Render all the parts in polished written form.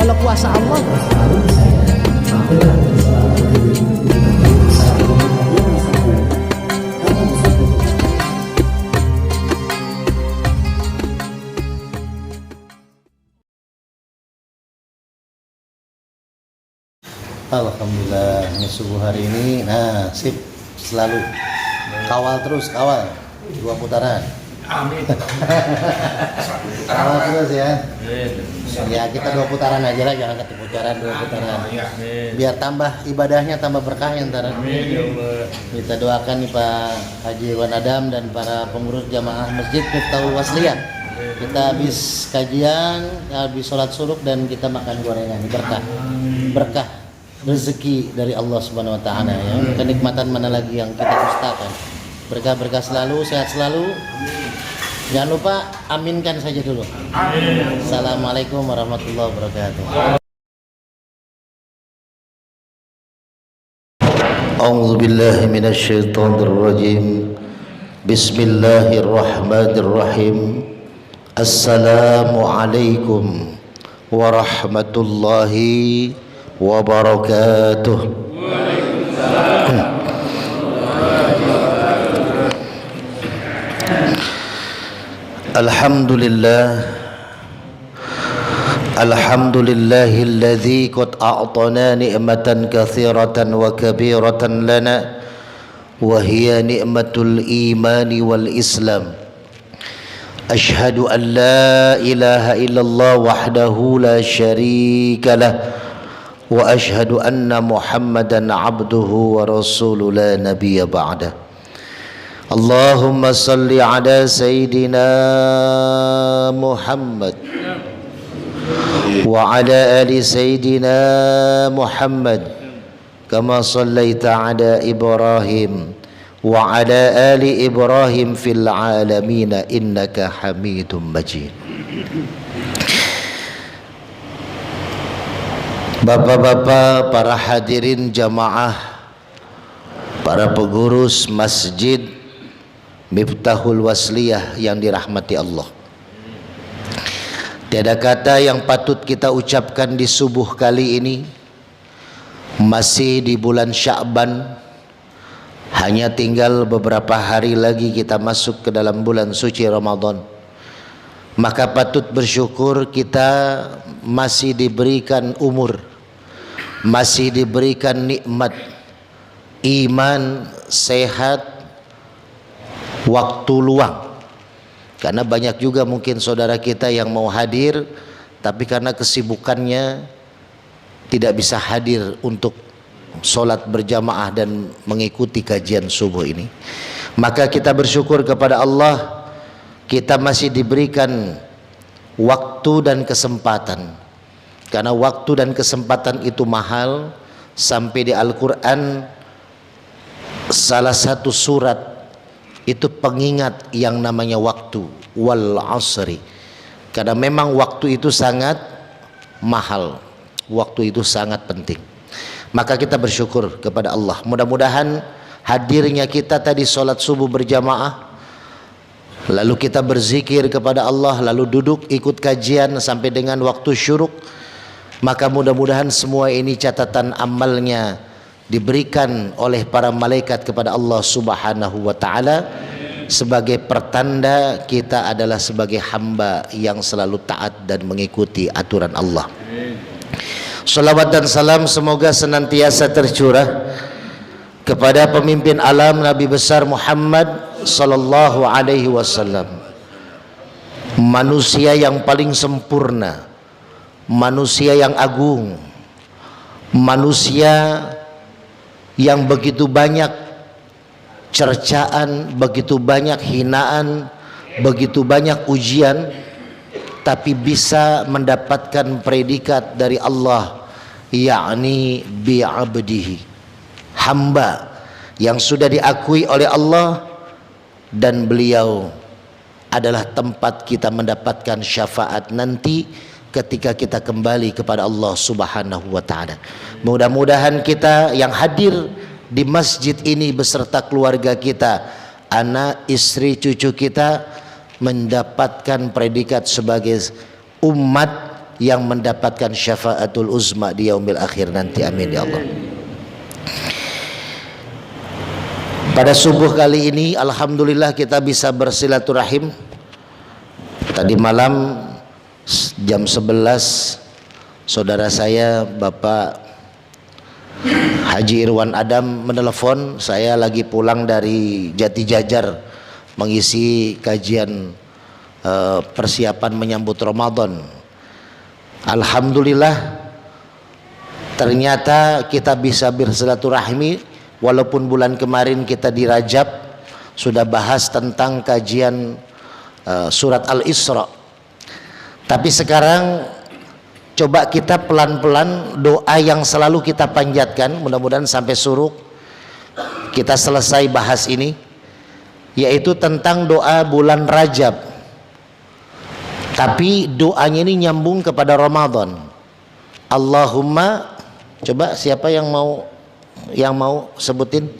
Kalau kuasa Allah. Alhamdulillah, ini subuh hari ini, nah sip, selalu kawal terus, kawal 2 putaran. Amin. Kawal terus ya. Ya kita 2 putaran aja lah, jangan 1 putaran, 2 putaran. Biar tambah ibadahnya, tambah berkahnya ntar. Kita doakan nih Pak Haji Wan Adam dan para pengurus jamaah Masjid Miftahul Wasliyah. Kita habis kajian, habis sholat subuh dan kita makan gorengan, berkah rezeki dari Allah Subhanahu wa taala ya. Kenikmatan mana lagi yang kita dustakan. Berkah-berkah selalu, sehat selalu. Jangan lupa aminkan saja dulu. Amin. Assalamualaikum warahmatullahi wabarakatuh. A'udzu billahi minasyaitonir rajim. Bismillahirrahmanirrahim. Assalamualaikum warahmatullahi wabarakatuh. Alhamdulillahilladzi qad a'tana ni'matan katsiratan wa kabiratan lana wa hiya ni'matul imani wal islam. Ashhadu an la ilaha illallah wahdahu la syarika lah wa ashhadu anna Muhammadan abduhu wa rasuluhu la nabiyya ba'dah. Allahumma salli ala sayyidina Muhammad wa ala ali sayyidina Muhammad kama sallaita ala Ibrahim wa ala ali Ibrahim fil alamin innaka Hamidum Majid. Bapak-bapak, para hadirin jamaah, para pengurus Masjid Miftahul Wasliyah yang dirahmati Allah. Tiada kata yang patut kita ucapkan di subuh kali ini. Masih di bulan Sya'ban, hanya tinggal beberapa hari lagi kita masuk ke dalam bulan suci Ramadan. Maka patut bersyukur kita masih diberikan umur, masih diberikan nikmat iman, sehat, waktu luang. Karena banyak juga mungkin saudara kita yang mau hadir tapi karena kesibukannya tidak bisa hadir untuk sholat berjamaah dan mengikuti kajian subuh ini. Maka kita bersyukur kepada Allah, kita masih diberikan waktu dan kesempatan. Karena waktu dan kesempatan itu mahal. Sampai di Al-Quran salah satu surat itu pengingat yang namanya waktu, wal asri. Karena memang waktu itu sangat mahal, waktu itu sangat penting. Maka kita bersyukur kepada Allah. Mudah-mudahan hadirnya kita tadi sholat subuh berjamaah, lalu kita berzikir kepada Allah, lalu duduk ikut kajian sampai dengan waktu syuruk, maka mudah-mudahan semua ini catatan amalnya diberikan oleh para malaikat kepada Allah Subhanahu wa taala sebagai pertanda kita adalah sebagai hamba yang selalu taat dan mengikuti aturan Allah. Salawat dan salam semoga senantiasa tercurah kepada pemimpin alam Nabi besar Muhammad sallallahu alaihi wasallam, manusia yang paling sempurna, manusia yang agung, manusia yang begitu banyak cercaan, begitu banyak hinaan, begitu banyak ujian, tapi bisa mendapatkan predikat dari Allah, yakni bi'abdihi, hamba yang sudah diakui oleh Allah, dan beliau adalah tempat kita mendapatkan syafaat nanti ketika kita kembali kepada Allah Subhanahu wa taala. Mudah-mudahan kita yang hadir di masjid ini beserta keluarga kita, anak, istri, cucu kita mendapatkan predikat sebagai umat yang mendapatkan syafaatul uzma di yaumil akhir nanti. Amin ya Allah. Pada subuh kali ini alhamdulillah kita bisa bersilaturahim. Tadi malam jam 11 saudara saya Bapak Haji Irwan Adam menelepon, saya lagi pulang dari Jati Jajar mengisi kajian persiapan menyambut Ramadan. Alhamdulillah ternyata kita bisa bersilaturahmi walaupun bulan kemarin kita di Rajab sudah bahas tentang kajian surat Al-Isra. Tapi sekarang coba kita pelan-pelan doa yang selalu kita panjatkan, mudah-mudahan sampai suruk kita selesai bahas ini, yaitu tentang doa bulan Rajab. Tapi doanya ini nyambung kepada Ramadan. Allahumma, coba siapa yang mau sebutin?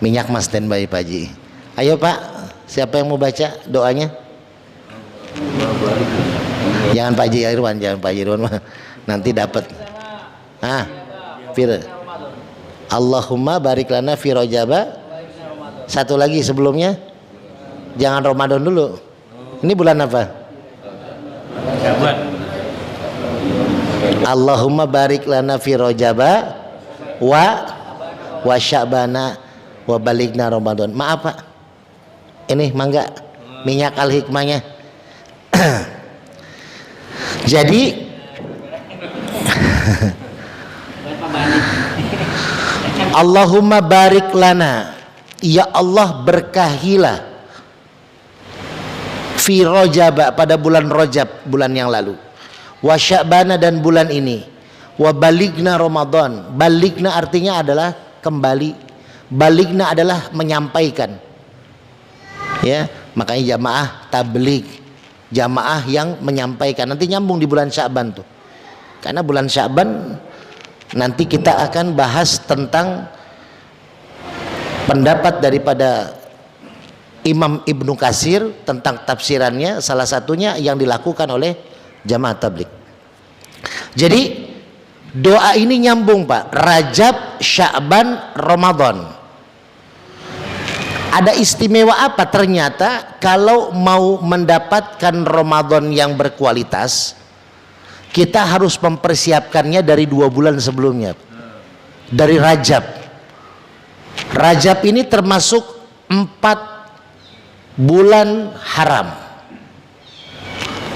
Minyak mas standby Pak Haji. Ayo Pak, siapa yang mau baca doanya? Jangan Pak Haji Irwan, jangan Pak Haji Irwan, nanti dapat. Allahumma barik lana fi Rajaba. Satu lagi sebelumnya, jangan Ramadan dulu. Ini bulan apa? Allahumma barik lana fi Rajaba wa Sya'bana wa baligna Ramadan. Maaf Pak, ini mangga minyak al-hikmahnya. Jadi Allahumma barik lana, ya Allah berkahilah fi Rajab, pada bulan Rajab, bulan yang lalu, wa Sya'bana, dan bulan ini, wa baligna Ramadan. Baligna artinya adalah kembali, baligna adalah menyampaikan, ya, makanya jamaah tabligh, jamaah yang menyampaikan. Nanti nyambung di bulan Sya'ban tuh, karena bulan Sya'ban nanti kita akan bahas tentang pendapat daripada Imam Ibnu Katsir tentang tafsirannya, salah satunya yang dilakukan oleh jamaah tabligh. Jadi doa ini nyambung Pak, Rajab, Sya'ban, Ramadan. Ada istimewa apa? Ternyata kalau mau mendapatkan Ramadan yang berkualitas, kita harus mempersiapkannya dari 2 bulan sebelumnya. Dari Rajab. Rajab ini termasuk 4 bulan haram.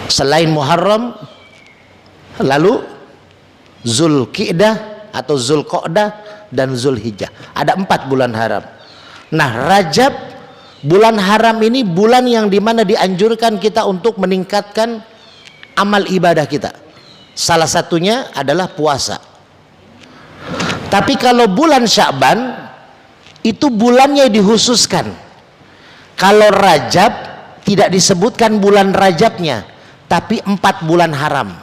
Selain Muharram, lalu Zulqi'dah atau Zulqa'dah dan Zulhijjah. Ada 4 bulan haram. Nah, Rajab, bulan haram ini bulan yang dimana dianjurkan kita untuk meningkatkan amal ibadah kita. Salah satunya adalah puasa. Tapi kalau bulan Sya'ban itu bulannya dikhususkan. Kalau Rajab tidak disebutkan bulan Rajabnya, tapi 4 bulan haram.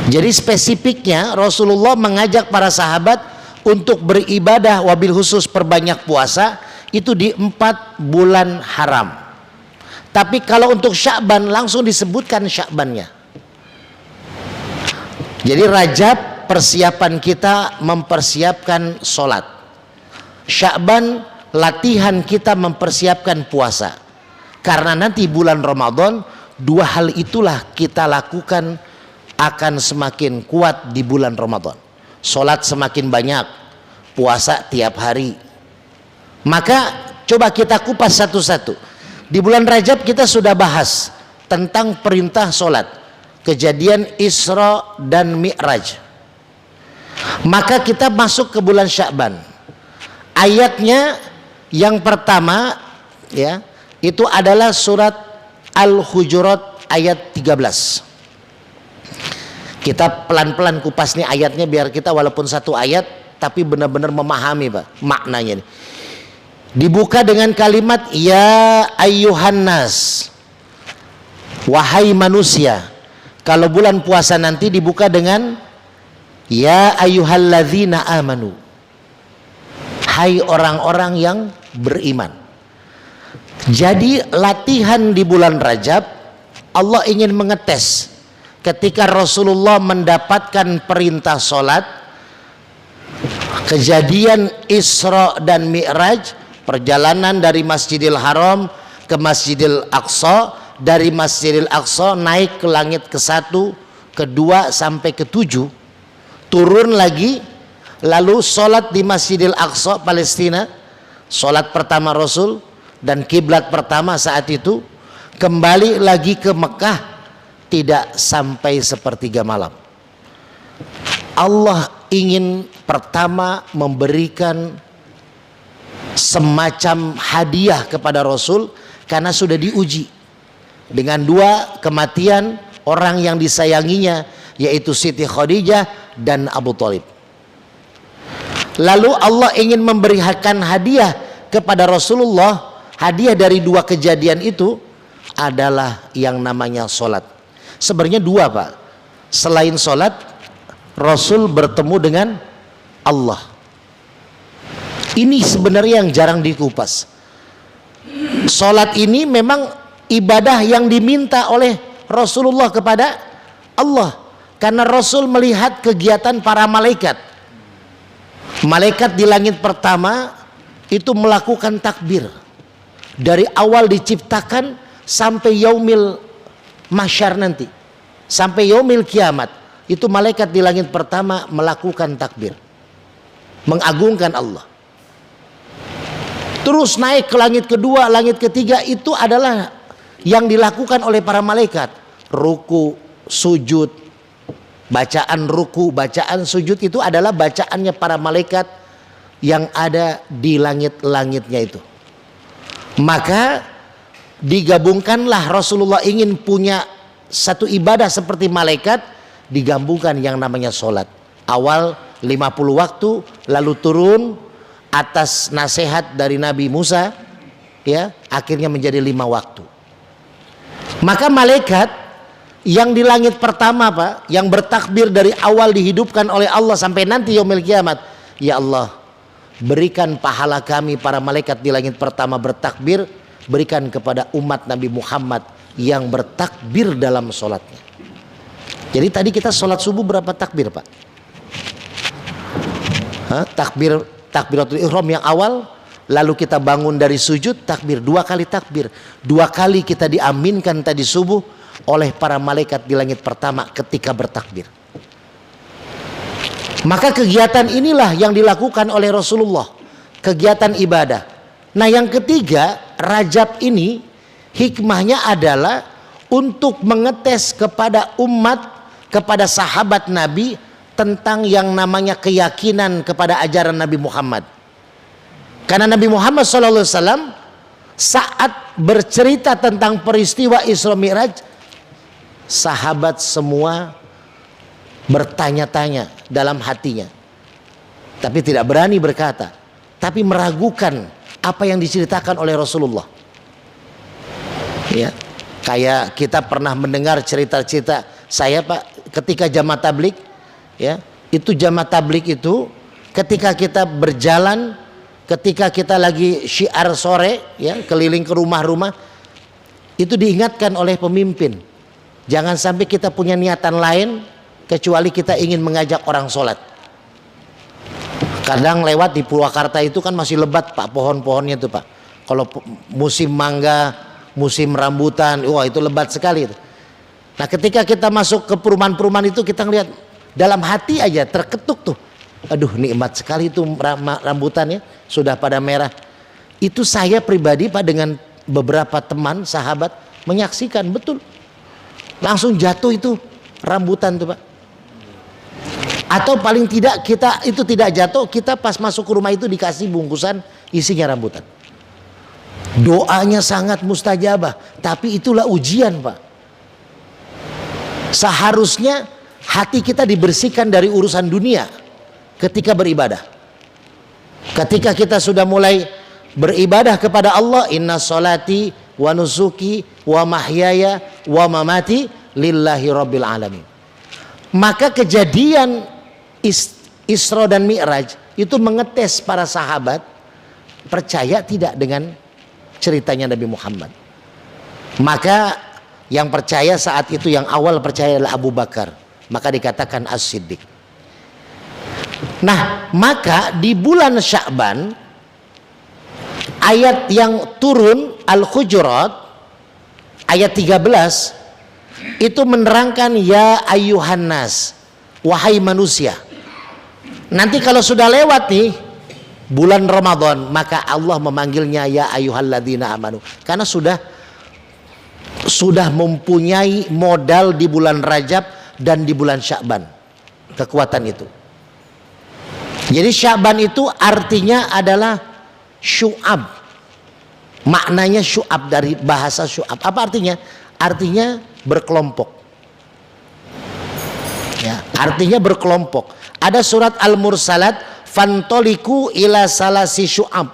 Jadi spesifiknya Rasulullah mengajak para sahabat untuk beribadah, wabil khusus perbanyak puasa, itu di 4 bulan haram. Tapi kalau untuk Sya'ban langsung disebutkan Sya'bannya. Jadi Rajab persiapan kita mempersiapkan sholat. Sya'ban latihan kita mempersiapkan puasa. Karena nanti bulan Ramadan 2 hal itulah kita lakukan akan semakin kuat di bulan Ramadan. Sholat semakin banyak, puasa tiap hari. Maka coba kita kupas satu-satu. Di bulan Rajab kita sudah bahas tentang perintah sholat, kejadian Isra dan Mi'raj. Maka kita masuk ke bulan Sya'ban. Ayatnya yang pertama, ya, itu adalah surat Al-Hujurat ayat 13. Kita pelan-pelan kupas nih ayatnya biar kita walaupun satu ayat tapi benar-benar memahami Pak maknanya. Dibuka dengan kalimat ya ayyuhan nas, wahai manusia. Kalau bulan puasa nanti dibuka dengan ya ayyuhalladzina amanu, hai orang-orang yang beriman. Jadi latihan di bulan Rajab Allah ingin mengetes ketika Rasulullah mendapatkan perintah sholat. Kejadian Isra dan Mi'raj, perjalanan dari Masjidil Haram ke Masjidil Aqsa, dari Masjidil Aqsa naik ke langit ke-1, ke-2 sampai ke-7, turun lagi, lalu sholat di Masjidil Aqsa Palestina, sholat pertama Rasul dan kiblat pertama saat itu, kembali lagi ke Mekah, tidak sampai sepertiga malam. Allah ingin pertama memberikan semacam hadiah kepada Rasul karena sudah diuji dengan 2 kematian orang yang disayanginya, yaitu Siti Khadijah dan Abu Thalib. Lalu Allah ingin memberikan hadiah kepada Rasulullah. Hadiah dari 2 kejadian itu adalah yang namanya sholat. Sebenarnya 2, Pak. Selain sholat, Rasul bertemu dengan Allah. Ini sebenarnya yang jarang dikupas. Sholat ini memang ibadah yang diminta oleh Rasulullah kepada Allah, karena Rasul melihat kegiatan para malaikat. Malaikat di langit pertama itu melakukan takbir dari awal diciptakan sampai yaumil mahsyar nanti, sampai yaumil kiamat. Itu malaikat di langit pertama melakukan takbir, mengagungkan Allah. Terus naik ke langit kedua, langit ketiga, itu adalah yang dilakukan oleh para malaikat. Ruku, sujud, bacaan ruku, bacaan sujud itu adalah bacaannya para malaikat yang ada di langit-langitnya itu. Maka digabungkanlah, Rasulullah ingin punya satu ibadah seperti malaikat, digabungkan yang namanya sholat. Awal 50 waktu, lalu turun atas nasihat dari Nabi Musa, ya, akhirnya menjadi 5 waktu. Maka malaikat yang di langit pertama, Pak, yang bertakbir dari awal dihidupkan oleh Allah sampai nanti yaumil kiamat, ya Allah, berikan pahala kami para malaikat di langit pertama bertakbir, berikan kepada umat Nabi Muhammad yang bertakbir dalam sholatnya. Jadi tadi kita sholat subuh berapa takbir, Pak? Takbiratul ihram yang awal, lalu kita bangun dari sujud, takbir 2 kali takbir. 2 kali kita diaminkan tadi subuh oleh para malaikat di langit pertama ketika bertakbir. Maka kegiatan inilah yang dilakukan oleh Rasulullah, kegiatan ibadah. Nah, yang ketiga, Rajab ini hikmahnya adalah untuk mengetes kepada umat, kepada sahabat Nabi tentang yang namanya keyakinan kepada ajaran Nabi Muhammad. Karena Nabi Muhammad SAW saat bercerita tentang peristiwa Isra Mi'raj, sahabat semua bertanya-tanya dalam hatinya, tapi tidak berani berkata, tapi meragukan apa yang diceritakan oleh Rasulullah. Ya, kayak kita pernah mendengar cerita-cerita. Saya, Pak, ketika jamaah tablik, ya, itu jamaah tablik itu ketika kita berjalan, ketika kita lagi syiar sore, ya, keliling ke rumah-rumah, itu diingatkan oleh pemimpin, jangan sampai kita punya niatan lain kecuali kita ingin mengajak orang sholat. Kadang lewat di Purwakarta itu kan masih lebat, Pak, pohon-pohonnya itu, Pak. Kalau musim mangga, musim rambutan, wah itu lebat sekali itu. Nah, ketika kita masuk ke perumahan-perumahan itu, kita ngelihat dalam hati aja terketuk tuh. Aduh, nikmat sekali itu rambutannya, sudah pada merah. Itu saya pribadi, Pak, dengan beberapa teman, sahabat menyaksikan, betul. Langsung jatuh itu rambutan tuh, Pak. Atau paling tidak kita itu tidak jatuh, kita pas masuk ke rumah itu dikasih bungkusan isinya rambutan. Doanya sangat mustajabah, tapi itulah ujian, Pak. Seharusnya hati kita dibersihkan dari urusan dunia ketika beribadah. Ketika kita sudah mulai beribadah kepada Allah, inna sholati wa nusuki wa mahyaya wa mamati lillahi rabbil alamin. Maka kejadian Isra dan Mi'raj itu mengetes para sahabat percaya tidak dengan ceritanya Nabi Muhammad. Maka Yang percaya saat itu, yang awal percaya adalah Abu Bakar, maka dikatakan As-Siddiq. Nah, maka di bulan Sya'ban ayat yang turun Al-Hujurat ayat 13 itu menerangkan ya ayyuhan nas, wahai manusia. Nanti kalau sudah lewat nih bulan Ramadan, maka Allah memanggilnya ya ayyuhalladzina amanu, karena sudah mempunyai modal di bulan Rajab dan di bulan Sya'ban, kekuatan itu. Jadi Sya'ban itu artinya adalah syu'ab, maknanya syu'ab, dari bahasa syu'ab. Apa artinya? Artinya berkelompok ya, artinya berkelompok. Ada surat Al-Mursalat, fantoliku ila salasi syu'ab,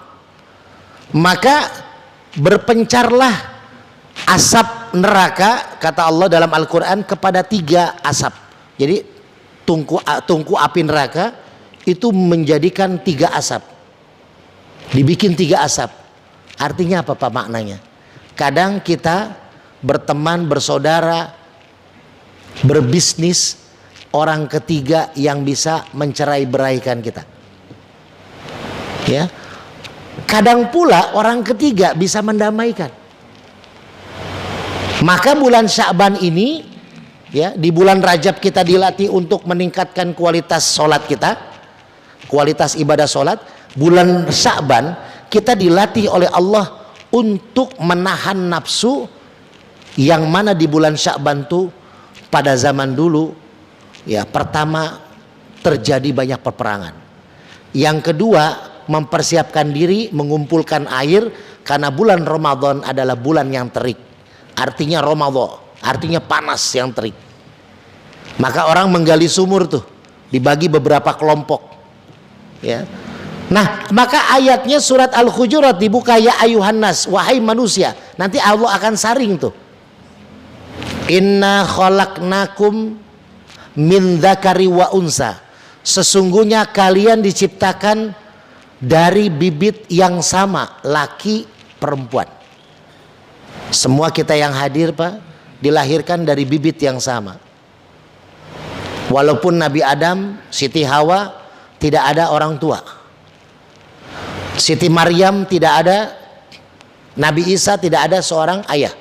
maka berpencarlah asap neraka, kata Allah dalam Al-Quran, kepada 3 asap. Jadi tungku api neraka itu menjadikan 3 asap, dibikin 3 asap. Artinya apa Pak maknanya? Kadang kita berteman, bersaudara, berbisnis, orang ketiga yang bisa mencerai-beraikan kita ya. Kadang pula orang ketiga bisa mendamaikan. Maka bulan Sya'ban ini ya, di bulan Rajab kita dilatih untuk meningkatkan kualitas sholat kita, kualitas ibadah sholat. Bulan Sya'ban kita dilatih oleh Allah untuk menahan nafsu, yang mana di bulan Sya'ban tuh pada zaman dulu ya, pertama terjadi banyak peperangan, yang kedua mempersiapkan diri mengumpulkan air, karena bulan Ramadan adalah bulan yang terik. Artinya Ramadan, artinya panas yang terik. Maka orang menggali sumur tuh, dibagi beberapa kelompok ya. Nah, maka ayatnya surat Al-Hujurat dibuka ya ayuhan nas, wahai manusia. Nanti Allah akan saring tuh. Inna khalaqnakum min dzakari wa unsa. Sesungguhnya kalian diciptakan dari bibit yang sama, laki perempuan. Semua kita yang hadir Pak dilahirkan dari bibit yang sama. Walaupun Nabi Adam, Siti Hawa tidak ada orang tua, Siti Maryam tidak ada, Nabi Isa tidak ada seorang ayah.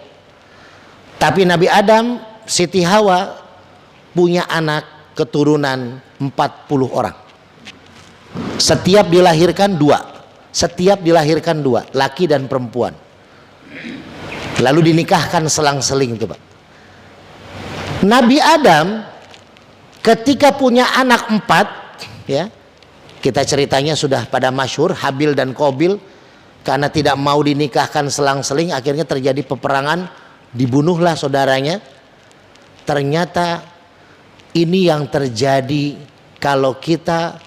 Tapi Nabi Adam, Siti Hawa punya anak keturunan 40 orang. Setiap dilahirkan 2, laki dan perempuan. Lalu dinikahkan selang-seling itu Pak. Nabi Adam ketika punya anak 4 ya, kita ceritanya sudah pada masyhur, Habil dan Qabil, karena tidak mau dinikahkan selang-seling akhirnya terjadi peperangan, dibunuhlah saudaranya. Ternyata ini yang terjadi kalau kita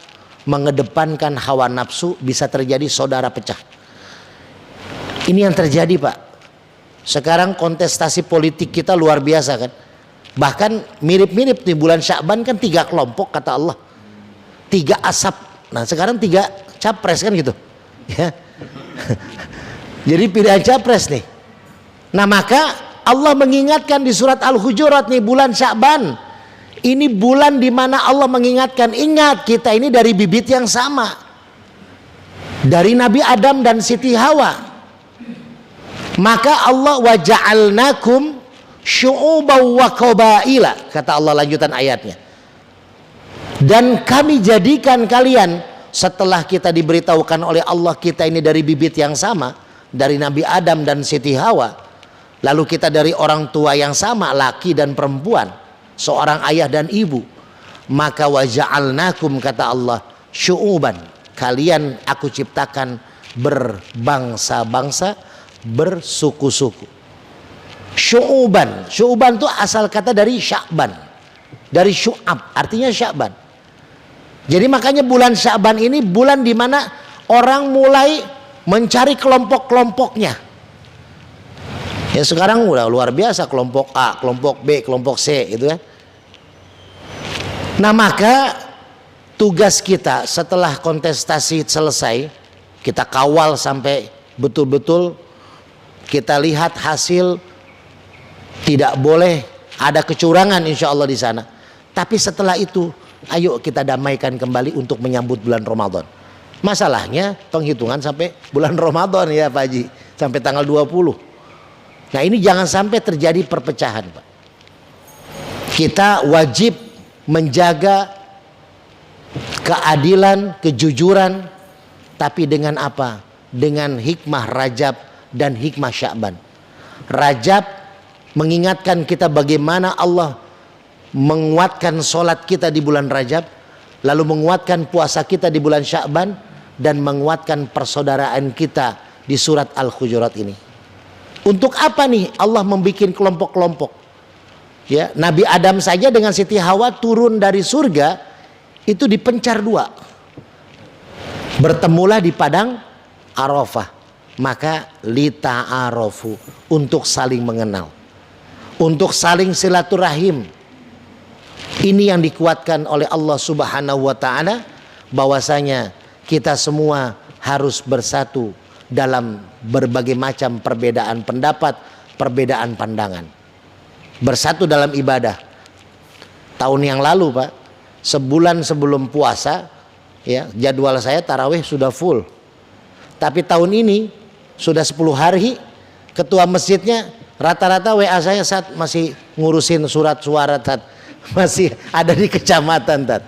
mengedepankan hawa nafsu, bisa terjadi saudara pecah. Ini yang terjadi Pak. Sekarang kontestasi politik kita luar biasa kan. Bahkan mirip-mirip di bulan Sya'ban kan 3 kelompok kata Allah, 3 asap. Nah sekarang 3 capres kan gitu ya. Jadi pilihan capres nih. Nah maka Allah mengingatkan di surat Al-Hujurat nih, bulan Sya'ban ini bulan dimana Allah mengingatkan, ingat kita ini dari bibit yang sama, dari Nabi Adam dan Siti Hawa. Maka Allah waja'alnakum syu'uban wa qabaila, kata Allah lanjutan ayatnya. Dan kami jadikan kalian, setelah kita diberitahukan oleh Allah kita ini dari bibit yang sama, dari Nabi Adam dan Siti Hawa, lalu kita dari orang tua yang sama, laki dan perempuan, seorang ayah dan ibu, maka waja'alnakum, kata Allah, syu'uban, kalian aku ciptakan berbangsa-bangsa, bersuku-suku. Syu'uban, syu'uban itu asal kata dari Sya'ban, dari syu'ab, artinya Sya'ban. Jadi makanya bulan Sya'ban ini bulan dimana orang mulai mencari kelompok-kelompoknya. Ya sekarang udah luar biasa, kelompok A, kelompok B, kelompok C gitu kan. Nah maka tugas kita setelah kontestasi selesai, kita kawal sampai betul-betul kita lihat hasil Tidak boleh ada kecurangan insya Allah di sana. Tapi setelah itu, ayo kita damaikan kembali untuk menyambut bulan Ramadan. Masalahnya penghitungan sampai bulan Ramadan ya Pak Haji, sampai tanggal 20. Nah ini jangan sampai terjadi perpecahan Pak. Kita wajib menjaga keadilan, kejujuran, tapi dengan apa? Dengan hikmah Rajab dan hikmah Sya'ban. Rajab mengingatkan kita bagaimana Allah menguatkan sholat kita di bulan Rajab, lalu menguatkan puasa kita di bulan Sya'ban, dan menguatkan persaudaraan kita di surat Al-Hujurat ini. Untuk apa nih Allah membuat kelompok-kelompok? Ya, Nabi Adam saja dengan Siti Hawa turun dari surga itu dipencar dua. Bertemulah di padang Arafah. Maka lita'arofu, untuk saling mengenal, untuk saling silaturahim. Ini yang dikuatkan oleh Allah Subhanahu wa ta'ala, bahwasanya kita semua harus bersatu dalam berbagai macam perbedaan pendapat, perbedaan pandangan. Bersatu dalam ibadah. Tahun yang lalu Pak, sebulan sebelum puasa ya, jadwal saya tarawih sudah full. Tapi tahun ini sudah 10 hari, ketua masjidnya rata-rata WA saya saat masih ngurusin surat suara saat masih ada di kecamatan tat.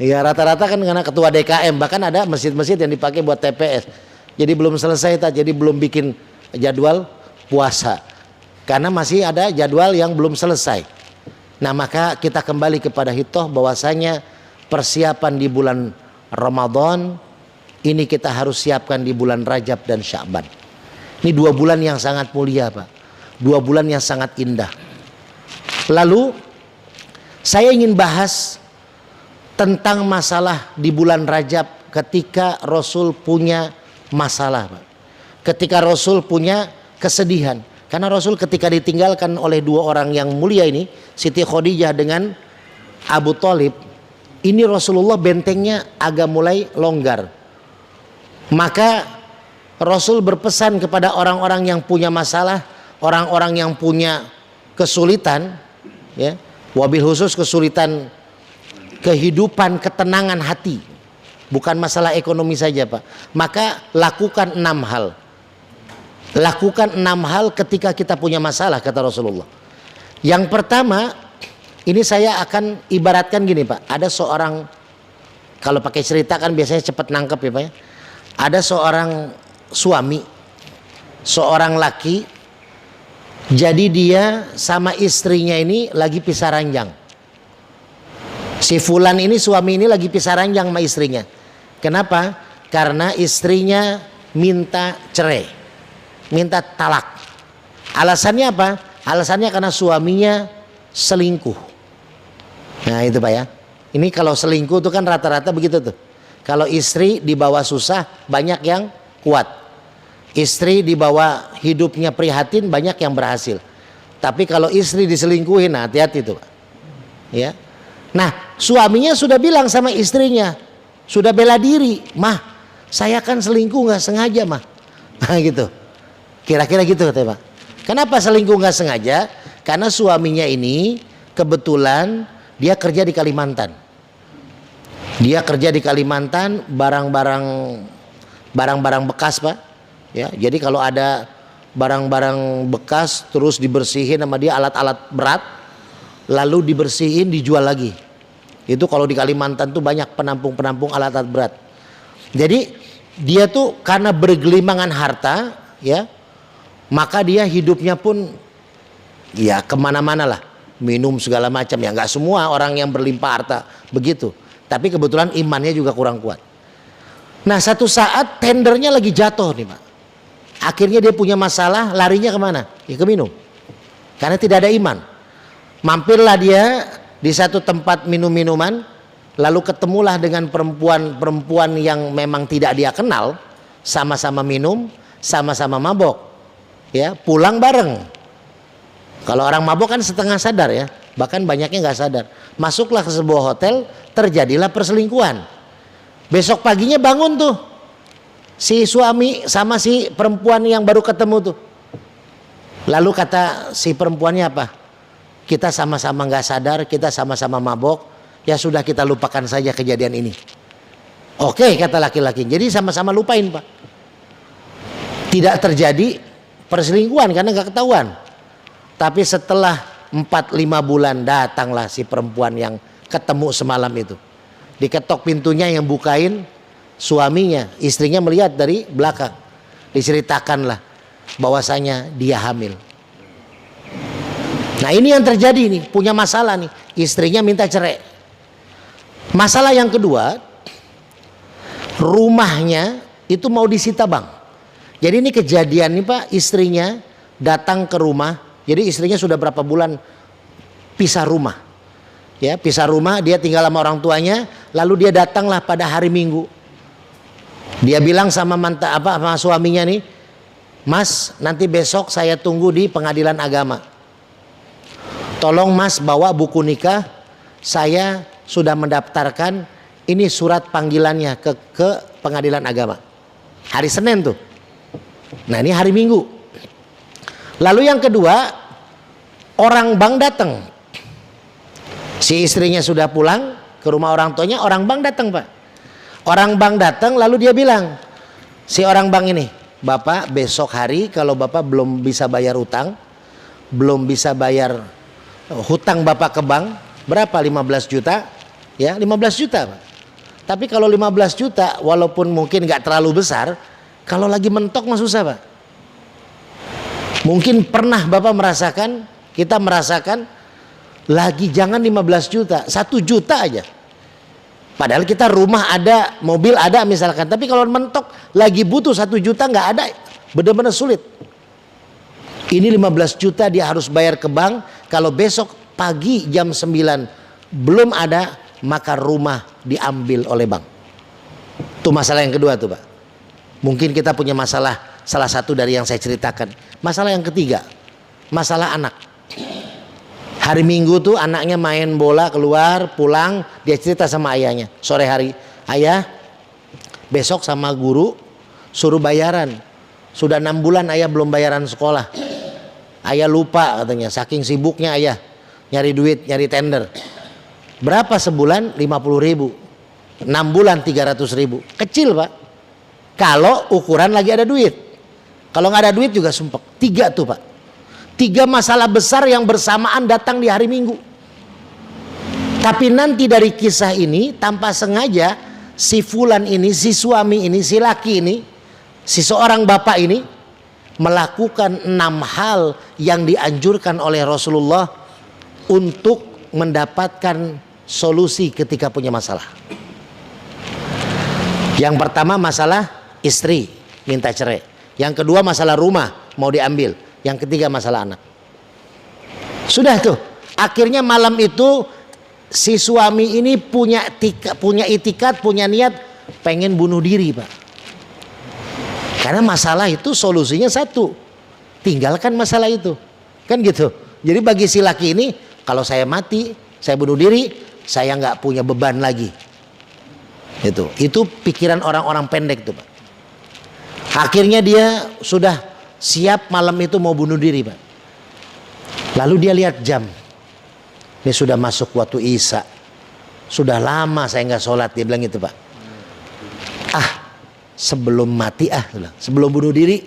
Ya rata-rata kan karena ketua DKM, bahkan ada masjid-masjid yang dipakai buat TPS. Jadi belum selesai tat, jadi belum bikin jadwal puasa. Karena masih ada jadwal yang belum selesai. Nah, maka kita kembali kepada hitoh bahwasanya persiapan di bulan Ramadan ini kita harus siapkan di bulan Rajab dan Sya'ban. Ini 2 bulan yang sangat mulia Pak. 2 bulan yang sangat indah. Lalu saya ingin bahas tentang masalah di bulan Rajab ketika Rasul punya masalah Pak. Ketika Rasul punya kesedihan. Karena Rasul ketika ditinggalkan oleh 2 orang yang mulia ini, Siti Khadijah dengan Abu Thalib, ini Rasulullah bentengnya agak mulai longgar. Maka Rasul berpesan kepada orang-orang yang punya masalah, orang-orang yang punya kesulitan, ya, wabil khusus kesulitan kehidupan, ketenangan hati, bukan masalah ekonomi saja Pak. Maka lakukan 6 hal. Lakukan 6 hal ketika kita punya masalah, kata Rasulullah. Yang pertama, ini saya akan ibaratkan gini Pak. Ada seorang, kalau pakai cerita kan biasanya cepat nangkep ya Pak ya. Ada seorang suami, seorang laki, jadi dia sama istrinya ini lagi pisah ranjang. Si fulan ini, suami ini lagi pisah ranjang sama istrinya. Kenapa? Karena istrinya minta cerai, minta talak. Alasannya apa? Alasannya karena suaminya selingkuh. Nah itu Pak ya. Ini kalau selingkuh itu kan rata-rata begitu tuh. Kalau istri dibawa susah, banyak yang kuat. Istri dibawa hidupnya prihatin, banyak yang berhasil. Tapi kalau istri diselingkuhin, nah hati-hati tuh Pak. Ya. Nah suaminya sudah bilang sama istrinya, sudah bela diri, mah saya kan selingkuh nggak sengaja mah. Nah gitu. Kira-kira gitu katanya Pak. Kenapa selingkuh nggak sengaja? Karena suaminya ini kebetulan dia kerja di Kalimantan. Dia kerja di Kalimantan, barang-barang bekas Pak. Ya, jadi kalau ada barang-barang bekas terus dibersihin sama dia, alat-alat berat, lalu dibersihin dijual lagi. Itu kalau di Kalimantan tuh banyak penampung-penampung alat-alat berat. Jadi dia tuh karena bergelimangan harta, ya, maka dia hidupnya pun ya kemana-mana lah, minum segala macam. Ya nggak semua orang yang berlimpah harta begitu. Tapi kebetulan imannya juga kurang kuat. Nah satu saat tendernya lagi jatuh nih Pak. Akhirnya dia punya masalah, larinya kemana? Ya ke minum. Karena tidak ada iman. Mampirlah dia di satu tempat minum-minuman. Lalu ketemulah dengan perempuan-perempuan yang memang tidak dia kenal. Sama-sama minum, sama-sama mabok. Ya, pulang bareng. Kalau orang mabok kan setengah sadar ya. Bahkan banyaknya nggak sadar. Masuklah ke sebuah hotel, terjadilah perselingkuhan. Besok paginya bangun tuh si suami sama si perempuan yang baru ketemu tuh. Lalu kata si perempuannya apa? Kita sama-sama nggak sadar, kita sama-sama mabok, ya sudah kita lupakan saja kejadian ini. Oke, kata laki-laki. Jadi sama-sama lupain, Pak. Tidak terjadi perselingkuhan karena nggak ketahuan. Tapi setelah 4-5 bulan datanglah si perempuan yang ketemu semalam itu. Diketok pintunya, yang bukain suaminya. Istrinya melihat dari belakang. Diceritakanlah bahwasanya dia hamil. Nah ini yang terjadi nih, punya masalah nih. Istrinya minta cerai. Masalah yang kedua, rumahnya itu mau disita Bang. Jadi ini kejadian nih Pak, istrinya datang ke rumah. Jadi istrinya sudah berapa bulan pisah rumah. Ya, pisah rumah, dia tinggal sama orang tuanya, lalu dia datanglah pada hari Minggu. Dia bilang sama sama suaminya nih, "Mas, nanti besok saya tunggu di pengadilan agama. Tolong Mas bawa buku nikah, saya sudah mendaftarkan, ini surat panggilannya ke pengadilan agama." Hari Senin tuh. Nah ini hari Minggu. Lalu yang kedua, orang bank datang. Si istrinya sudah pulang ke rumah orang tuanya, orang bank datang Pak. Orang bank datang lalu dia bilang, si orang bank ini, "Bapak besok hari kalau Bapak belum bisa bayar utang, belum bisa bayar hutang Bapak ke bank, berapa? 15 juta? Ya 15 juta Pak. Tapi kalau 15 juta walaupun mungkin gak terlalu besar, kalau lagi mentok mah susah Pak. Mungkin pernah Bapak merasakan, kita merasakan, lagi jangan 15 juta, 1 juta aja. Padahal kita rumah ada, mobil ada misalkan. Tapi kalau mentok lagi butuh 1 juta nggak ada, benar-benar sulit. Ini 15 juta dia harus bayar ke bank. Kalau besok pagi jam 9 belum ada, maka rumah diambil oleh bank. Itu masalah yang kedua tuh Pak. Mungkin kita punya masalah, salah satu dari yang saya ceritakan. Masalah yang ketiga, masalah anak. Hari Minggu tuh anaknya main bola keluar, pulang, dia cerita sama ayahnya. Sore hari, "Ayah, besok sama guru suruh bayaran. Sudah 6 bulan ayah belum bayaran sekolah. Ayah lupa," katanya, saking sibuknya ayah nyari duit, nyari tender. Berapa sebulan? 50.000. 6 bulan 300.000. Kecil Pak. Kalau ukuran lagi ada duit. Kalau nggak ada duit juga sumpek. 3 tuh Pak. 3 masalah besar yang bersamaan datang di hari Minggu. Tapi nanti dari kisah ini tanpa sengaja si fulan ini, si suami ini, si laki ini, si seorang bapak ini melakukan 6 hal yang dianjurkan oleh Rasulullah untuk mendapatkan solusi ketika punya masalah. Yang pertama masalah istri minta cerai. Yang kedua masalah rumah mau diambil. Yang ketiga masalah anak. Sudah tuh. Akhirnya malam itu si suami ini punya itikat, punya niat pengen bunuh diri Pak. Karena masalah itu solusinya satu. Tinggalkan masalah itu. Kan gitu. Jadi bagi si laki ini, kalau saya mati, saya bunuh diri, saya nggak punya beban lagi. Itu pikiran orang-orang pendek tuh Pak. Akhirnya dia sudah siap malam itu mau bunuh diri Pak. Lalu dia lihat jam. Ini sudah masuk waktu Isya. Sudah lama saya nggak sholat, dia bilang gitu Pak. Sebelum mati sebelum bunuh diri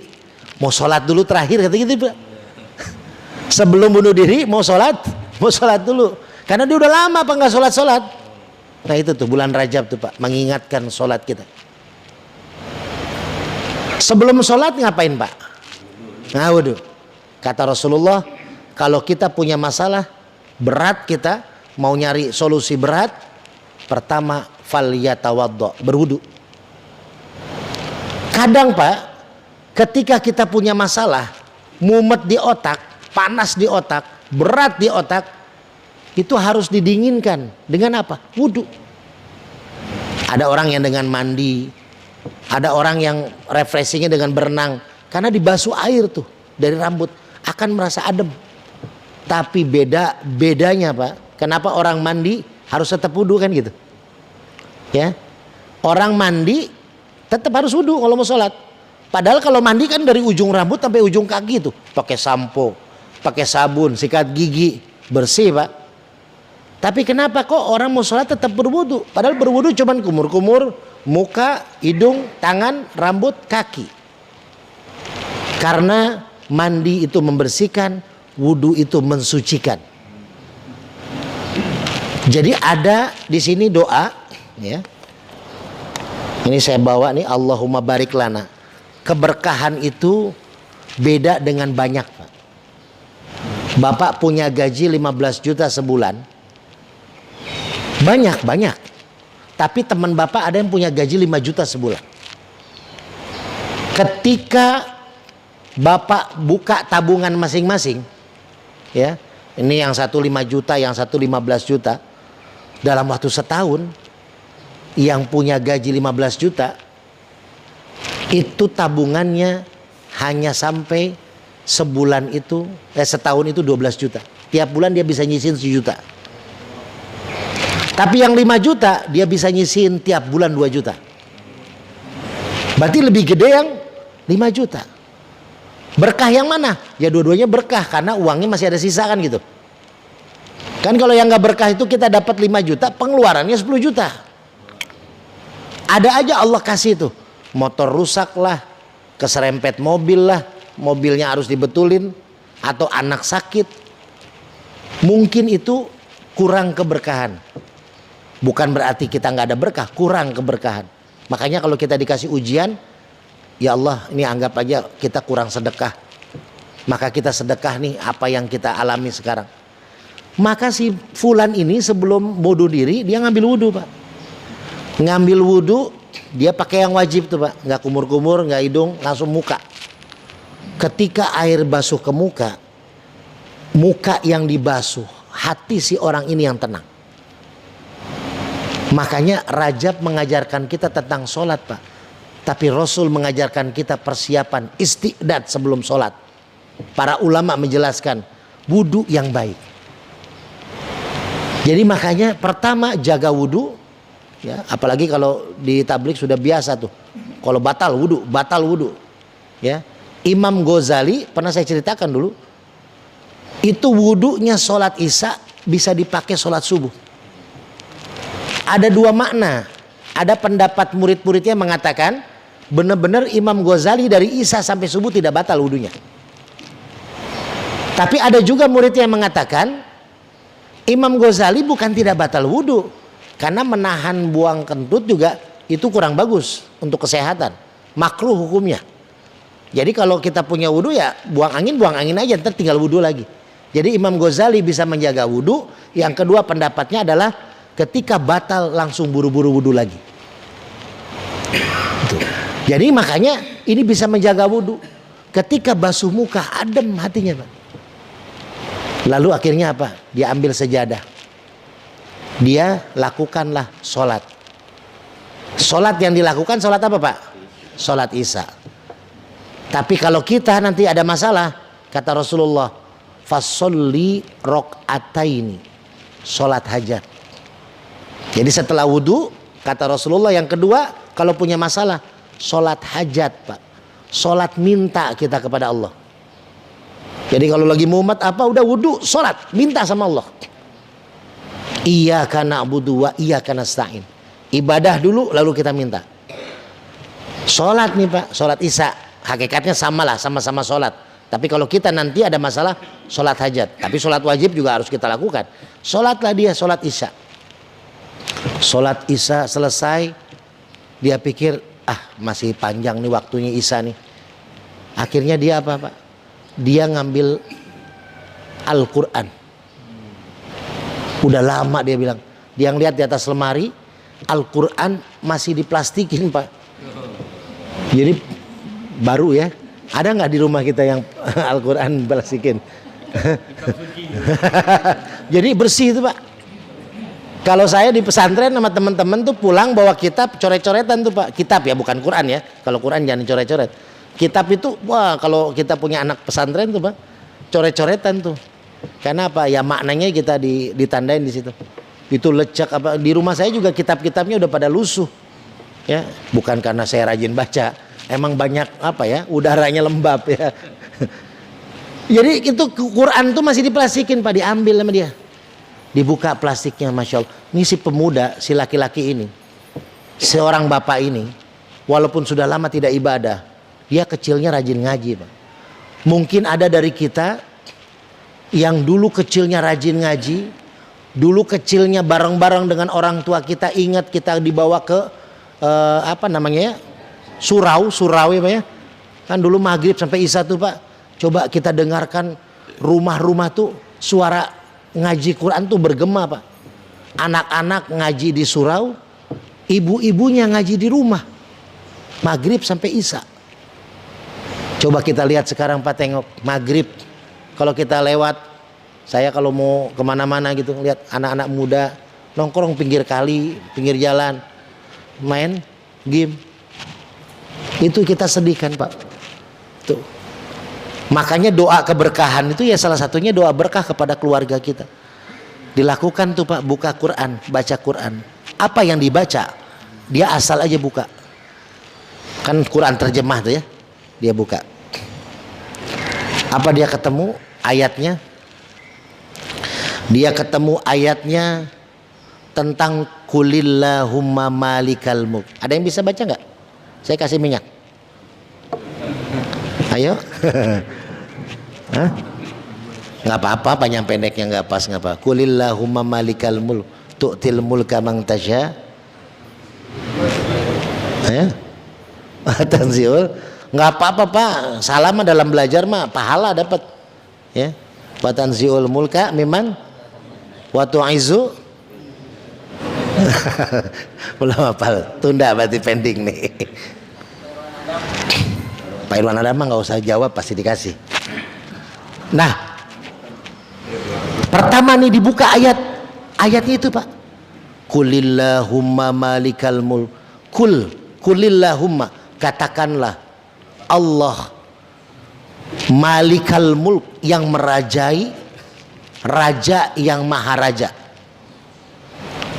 mau sholat dulu terakhir, kata gitu Pak. Sebelum bunuh diri mau sholat dulu. Karena dia udah lama Pak nggak sholat. Nah itu tuh bulan Rajab tuh Pak, mengingatkan sholat kita. Sebelum sholat ngapain Pak? Nah waduh, kata Rasulullah, kalau kita punya masalah berat, kita mau nyari solusi berat, pertama falyatawaddo, berwudu. Kadang Pak, ketika kita punya masalah, mumet di otak, panas di otak, berat di otak, itu harus didinginkan dengan apa? Wudu. Ada orang yang dengan mandi, ada orang yang refreshingnya dengan berenang. Karena dibasuh air tuh dari rambut akan merasa adem. Tapi bedanya Pak, kenapa orang mandi harus tetap wudu kan gitu? Ya, orang mandi tetap harus wudu kalau mau sholat. Padahal kalau mandi kan dari ujung rambut sampai ujung kaki tuh, pakai sampo, pakai sabun, sikat gigi, bersih Pak. Tapi kenapa kok orang mau sholat tetap berwudu? Padahal berwudu cuman kumur-kumur, muka, hidung, tangan, rambut, kaki. Karena mandi itu membersihkan, wudu itu mensucikan. Jadi ada di sini doa, ya. Ini saya bawa nih, Allahumma barik lana. Keberkahan itu beda dengan banyak Pak. Bapak punya gaji 15 juta sebulan. Banyak. Tapi teman Bapak ada yang punya gaji 5 juta sebulan. Ketika Bapak buka tabungan masing-masing, ya, ini yang satu 5 juta, yang satu 15 juta. Dalam waktu setahun, yang punya gaji 15 juta, itu tabungannya hanya sampai sebulan itu, setahun itu 12 juta. Tiap bulan dia bisa nyisin 1 juta. Tapi yang 5 juta dia bisa nyisin tiap bulan 2 juta. Berarti lebih gede yang 5 juta. Berkah yang mana? Ya dua-duanya berkah karena uangnya masih ada sisa kan gitu. Kan kalau yang gak berkah itu kita dapat 5 juta, pengeluarannya 10 juta. Ada aja Allah kasih tuh. Motor rusak lah, keserempet mobil lah, mobilnya harus dibetulin, atau anak sakit. Mungkin itu kurang keberkahan. Bukan berarti kita nggak ada berkah, kurang keberkahan. Makanya kalau kita dikasih ujian, ya Allah ini anggap aja kita kurang sedekah. Maka kita sedekah nih apa yang kita alami sekarang. Maka si fulan ini sebelum wudu diri, dia ngambil wudu Pak. Ngambil wudu, dia pakai yang wajib tuh Pak, nggak kumur-kumur, nggak hidung, langsung muka. Ketika air basuh ke muka, muka yang dibasuh, hati si orang ini yang tenang. Makanya Rajab mengajarkan kita tentang sholat Pak. Tapi Rasul mengajarkan kita persiapan istiqdad sebelum sholat. Para ulama menjelaskan wudu yang baik. Jadi makanya pertama jaga wudu. Ya, apalagi kalau di tabligh sudah biasa tuh. Kalau batal wudu. Ya, Imam Ghazali pernah saya ceritakan dulu. Itu wudunya sholat isya bisa dipakai sholat subuh. Ada 2 makna. Ada pendapat murid-muridnya mengatakan benar-benar Imam Ghazali dari isya sampai subuh tidak batal wudunya. Tapi ada juga muridnya yang mengatakan Imam Ghazali bukan tidak batal wudu, karena menahan buang kentut juga itu kurang bagus untuk kesehatan, makruh hukumnya. Jadi kalau kita punya wudu ya buang angin aja, ntar tinggal wudu lagi. Jadi Imam Ghazali bisa menjaga wudu. Yang kedua pendapatnya adalah ketika batal langsung buru-buru wudu lagi. Jadi makanya ini bisa menjaga wudu. Ketika basuh muka adem hatinya Pak. Lalu akhirnya apa? Dia ambil sejadah. Dia lakukanlah sholat. Sholat yang dilakukan sholat apa Pak? Sholat isya. Tapi kalau kita nanti ada masalah, kata Rasulullah, fasolli rok'ataini, sholat hajat. Jadi setelah wudhu, kata Rasulullah yang kedua, kalau punya masalah, sholat hajat Pak. Sholat minta kita kepada Allah. Jadi kalau lagi mumet apa, udah wudhu, sholat, minta sama Allah. Iyyaka na'budu wa iyyaka nasta'in. Ibadah dulu lalu kita minta. Sholat nih Pak, sholat isya. Hakikatnya samalah, sama-sama sholat. Tapi kalau kita nanti ada masalah, sholat hajat. Tapi sholat wajib juga harus kita lakukan. Sholatlah dia, sholat isya. Sholat isya selesai, dia pikir, masih panjang nih waktunya isya nih. Akhirnya dia apa Pak? Dia ngambil Al-Quran. Udah lama dia bilang. Dia ngeliat di atas lemari, Al-Quran masih diplastikin Pak. Jadi baru ya. Ada nggak di rumah kita yang Al-Quran plastikin? Jadi bersih itu Pak. Kalau saya di pesantren sama teman-teman tuh pulang bawa kitab coret-coretan tuh Pak. Kitab ya, bukan Quran ya. Kalau Quran jangan coret-coret. Kitab itu, wah kalau kita punya anak pesantren tuh Pak, coret-coretan tuh. Karena apa? Ya maknanya kita ditandain di situ. Itu lecak apa? Di rumah saya juga kitab-kitabnya udah pada lusuh. Ya, bukan karena saya rajin baca, emang banyak apa ya, udaranya lembab ya. Jadi itu Quran tuh masih diplastikin Pak, diambil sama dia, dibuka plastiknya, Masya Allah. Ini si pemuda, si laki-laki ini, seorang bapak ini, walaupun sudah lama tidak ibadah, dia kecilnya rajin ngaji Pak. Mungkin ada dari kita yang dulu kecilnya rajin ngaji, dulu kecilnya bareng-bareng dengan orang tua kita, ingat kita dibawa ke apa namanya ya, surau ya Pak ya. Kan dulu maghrib sampai isya tuh Pak, coba kita dengarkan rumah-rumah tuh suara ngaji Quran tuh bergema Pak. Anak-anak ngaji di surau, ibu-ibunya ngaji di rumah, maghrib sampai isya. Coba kita lihat sekarang Pak, tengok maghrib, kalau kita lewat, saya kalau mau kemana-mana gitu, lihat anak-anak muda nongkrong pinggir kali, pinggir jalan, main game. Itu kita sedihkan Pak. Tuh. Makanya doa keberkahan itu ya salah satunya doa berkah kepada keluarga kita. Dilakukan tuh Pak, buka Quran, baca Quran. Apa yang dibaca, dia asal aja buka. Kan Quran terjemah tuh ya, dia buka. Apa dia ketemu ayatnya? Dia ketemu ayatnya tentang kulillahumma malikal mulk. Ada yang bisa baca nggak? Saya kasih minyak. Ayo. Hah? Nggak apa-apa, panjang pendeknya nggak pas, nggak apa. Kulillahumma malikal mulk tu'til mulka man tasya. Ya. Tanziul. Nggak apa-apa Pak, salama dalam belajar mah pahala dapat. Ya. Wa tanziul mulka mimman wa tu'izu. Belum apa, tunda berarti pending nih. Pak Irwan ada mah nggak usah jawab, pasti dikasih. Nah, pertama nih dibuka ayatnya itu Pak. Kulillahumma malikal mulk. Kulillahumma, katakanlah Allah malikal mulk, yang merajai, raja yang maha raja.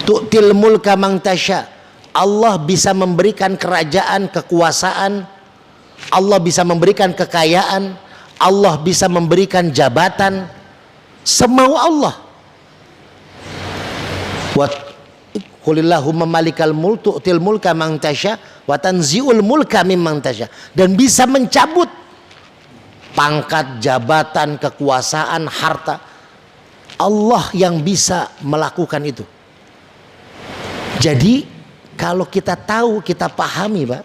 Tu'til mulka man tasya, Allah bisa memberikan kerajaan, kekuasaan, Allah bisa memberikan kekayaan, Allah bisa memberikan jabatan, semau Allah. Wa qulillahumma malikal mulk tu'til mulka man tasya wa tanzi'ul mulka mimman tasya, dan bisa mencabut pangkat, jabatan, kekuasaan, harta. Allah yang bisa melakukan itu. Jadi kalau kita tahu, kita pahami Pak,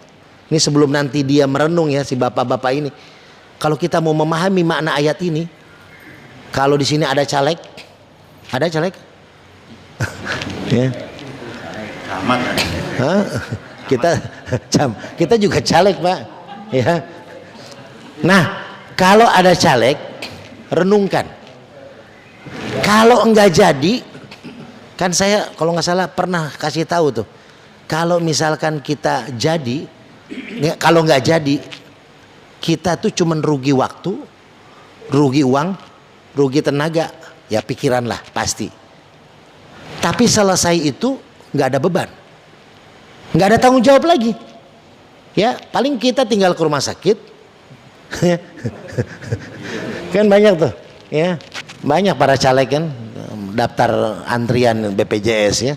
ini sebelum nanti dia merenung ya si bapak-bapak ini, kalau kita mau memahami makna ayat ini, kalau di sini ada caleg, ya. Hah? Kita juga caleg Pak, ya. Nah, kalau ada caleg, renungkan. Kalau enggak jadi, kan saya kalau nggak salah pernah kasih tahu tuh, kalau misalkan kita jadi, ya, kalau nggak jadi, kita tuh cuman rugi waktu, rugi uang, rugi tenaga, ya pikiran lah pasti. Tapi selesai itu nggak ada beban, nggak ada tanggung jawab lagi. Ya paling kita tinggal ke rumah sakit, kan banyak tuh, ya banyak para caleg kan daftar antrian BPJS ya.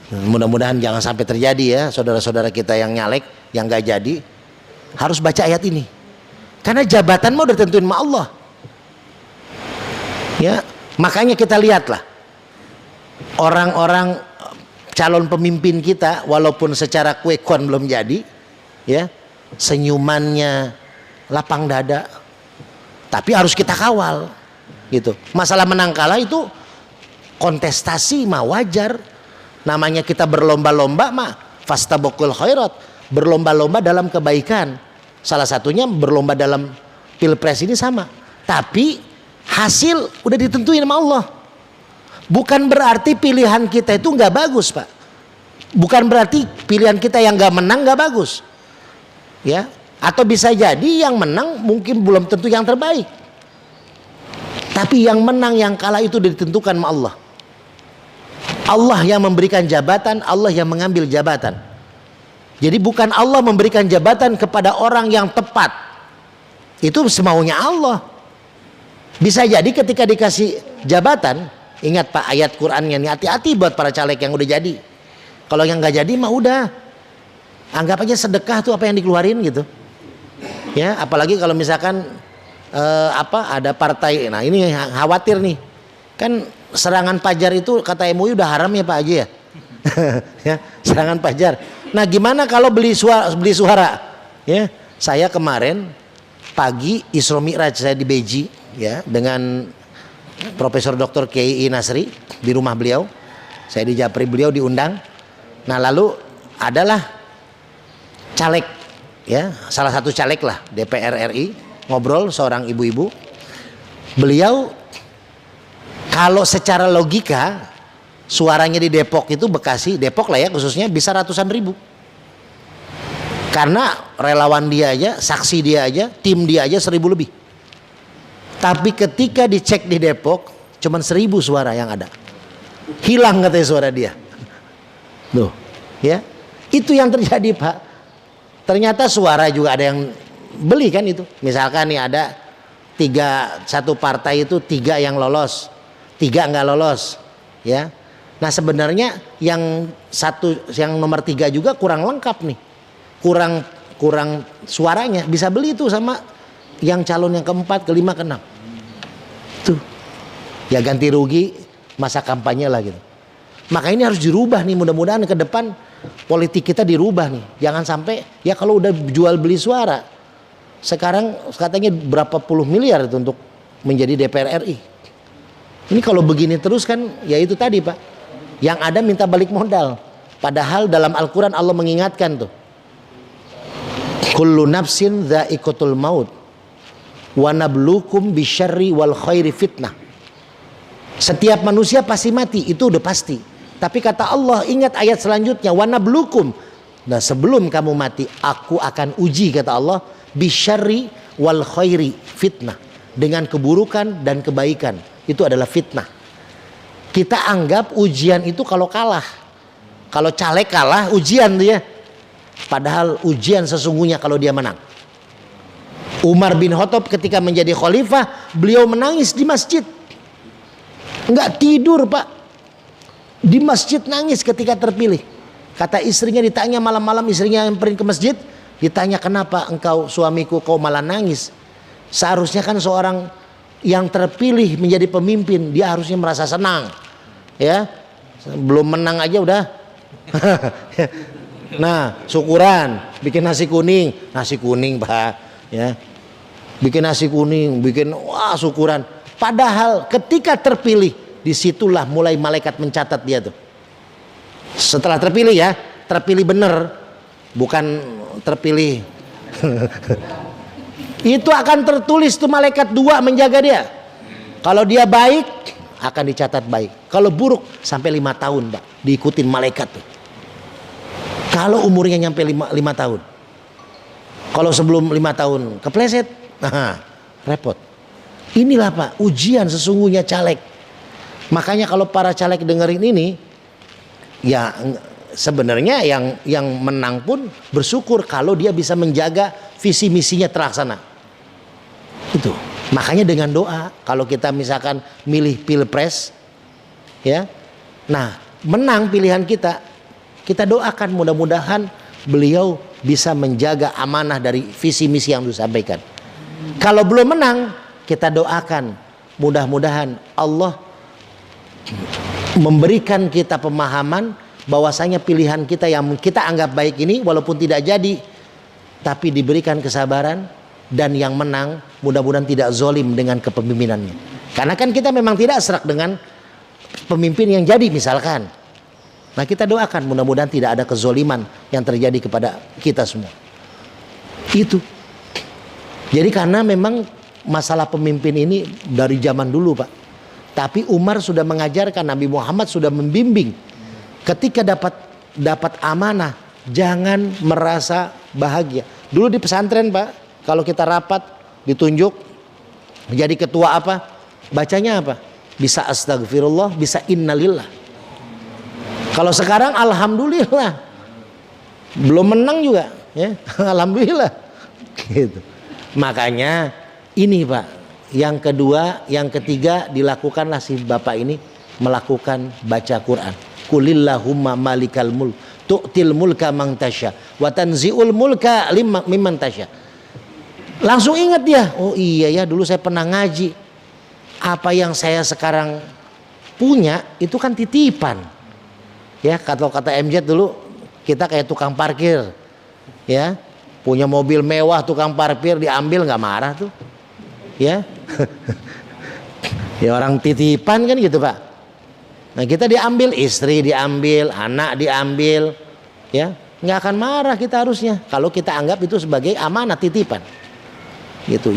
Mudah-mudahan jangan sampai terjadi ya saudara-saudara kita yang nyalek, yang nggak jadi, harus baca ayat ini. Karena jabatan mau udah tentuin sama Allah. Ya, makanya kita lihatlah orang-orang calon pemimpin kita, walaupun secara quick count belum jadi, ya senyumannya lapang dada, tapi harus kita kawal, gitu. Masalah menang kalah itu kontestasi mah wajar, namanya kita berlomba-lomba mah fastabaqul khairat, berlomba-lomba dalam kebaikan. Salah satunya berlomba dalam pilpres ini sama, tapi hasil udah ditentuin sama Allah. Bukan berarti pilihan kita itu nggak bagus Pak, bukan berarti pilihan kita yang nggak menang nggak bagus, ya. Atau bisa jadi yang menang mungkin belum tentu yang terbaik, tapi yang menang yang kalah itu ditentukan sama Allah. Allah yang memberikan jabatan, Allah yang mengambil jabatan. Jadi bukan Allah memberikan jabatan kepada orang yang tepat. Itu semaunya Allah. Bisa jadi ketika dikasih jabatan, ingat Pak ayat Qur'annya nih, hati-hati buat para caleg yang udah jadi. Kalau yang nggak jadi mah udah, anggap aja sedekah tuh apa yang dikeluarin gitu. Ya, apalagi kalau misalkan ada partai, nah ini khawatir nih, kan serangan pajar itu kata MUI udah haram ya Pak Haji ya. Ya, serangan pajar. Nah gimana kalau beli suara? Ya, saya kemarin pagi Isra Mi'raj saya di Beji ya dengan Profesor Dr. Kiai Nasri di rumah beliau. Saya di Japri, beliau diundang. Nah lalu adalah caleg ya, salah satu caleg lah DPR RI, ngobrol seorang ibu-ibu. Beliau kalau secara logika suaranya di Depok itu, Bekasi, Depok lah ya khususnya, bisa ratusan ribu. Karena relawan dia aja, saksi dia aja, tim dia aja 1000 lebih. Tapi ketika dicek di Depok cuman 1000 suara yang ada. Hilang katanya suara dia. Tuh, ya. Itu yang terjadi, Pak. Ternyata suara juga ada yang beli kan itu. Misalkan nih ada satu partai itu 3 yang lolos, 3 nggak lolos, ya. Nah sebenarnya yang nomor 3 juga kurang lengkap nih, kurang suaranya, bisa beli itu sama yang calon yang keempat, kelima, keenam. Tuh, ya ganti rugi masa kampanye lah gitu. Maka ini harus dirubah nih, mudah-mudahan ke depan politik kita dirubah nih. Jangan sampai ya kalau udah jual beli suara, sekarang katanya berapa puluh miliar itu untuk menjadi DPR RI. Ini kalau begini terus kan ya itu tadi Pak, yang ada minta balik modal. Padahal dalam Al-Quran Allah mengingatkan tuh, kullu nafsin dha'iqatul maut wa nabluukum bisyarri wal khairi fitnah. Setiap manusia pasti mati, itu udah pasti. Tapi kata Allah, ingat ayat selanjutnya, wa nabluukum. Nah sebelum kamu mati, aku akan uji kata Allah, bisyarri wal khairi fitnah. Dengan keburukan dan kebaikan, itu adalah fitnah. Kita anggap ujian itu kalau kalah. Kalau caleg kalah, ujian dia. Padahal ujian sesungguhnya kalau dia menang. Umar bin Khattab ketika menjadi khalifah, beliau menangis di masjid. Enggak tidur Pak. Di masjid nangis ketika terpilih. Kata istrinya, ditanya malam-malam, istrinya yang nyamperin ke masjid, ditanya, kenapa engkau suamiku kau malah nangis? Seharusnya kan seorang yang terpilih menjadi pemimpin, dia harusnya merasa senang. Ya, belum menang aja udah. Nah, syukuran, bikin nasi kuning Pak, ya. Bikin nasi kuning, bikin wah syukuran. Padahal ketika terpilih, disitulah mulai malaikat mencatat dia tuh. Setelah terpilih ya, terpilih bener, bukan terpilih. Itu akan tertulis tuh malaikat 2 menjaga dia. Kalau dia baik akan dicatat baik. Kalau buruk sampai 5 tahun Pak, diikutin malaikat tuh. Kalau umurnya nyampe 5 tahun. Kalau sebelum 5 tahun kepleset, nah repot. Inilah Pak ujian sesungguhnya caleg. Makanya kalau para caleg dengerin ini, ya sebenarnya yang menang pun bersyukur kalau dia bisa menjaga visi misinya terlaksana. Itu. Makanya dengan doa, kalau kita misalkan milih pilpres, ya, nah menang pilihan kita, kita doakan mudah-mudahan beliau bisa menjaga amanah dari visi misi yang disampaikan. Kalau belum menang, kita doakan mudah-mudahan Allah memberikan kita pemahaman bahwasanya pilihan kita yang kita anggap baik ini walaupun tidak jadi, tapi diberikan kesabaran, dan yang menang mudah-mudahan tidak zolim dengan kepemimpinannya. Karena kan kita memang tidak serak dengan pemimpin yang jadi misalkan. Nah kita doakan mudah-mudahan tidak ada kezoliman yang terjadi kepada kita semua. Itu. Jadi karena memang masalah pemimpin ini dari zaman dulu Pak. Tapi Umar sudah mengajarkan, Nabi Muhammad sudah membimbing. Ketika dapat amanah, jangan merasa bahagia. Dulu di pesantren Pak, kalau kita rapat ditunjuk menjadi ketua apa, bacanya apa? Bisa astagfirullah, bisa innalillah. Kalau sekarang alhamdulillah. belum menang juga ya. Alhamdulillah gitu. Makanya ini Pak, yang kedua, yang ketiga dilakukanlah si bapak ini melakukan baca Quran. Qulillahumma malikal mulk tu'til mulka man tasya wa tanzi'ul mulka mimman tasya. Langsung ingat dia, oh iya ya, dulu saya pernah ngaji. Apa yang saya sekarang punya itu kan titipan. Ya, kalau kata MZ dulu kita kayak tukang parkir. Ya, punya mobil mewah, tukang parkir diambil nggak marah tuh. Ya. Ya orang titipan kan gitu, Pak. Nah, kita diambil, istri diambil, anak diambil, ya. Nggak akan marah kita harusnya kalau kita anggap itu sebagai amanah titipan. Gitu.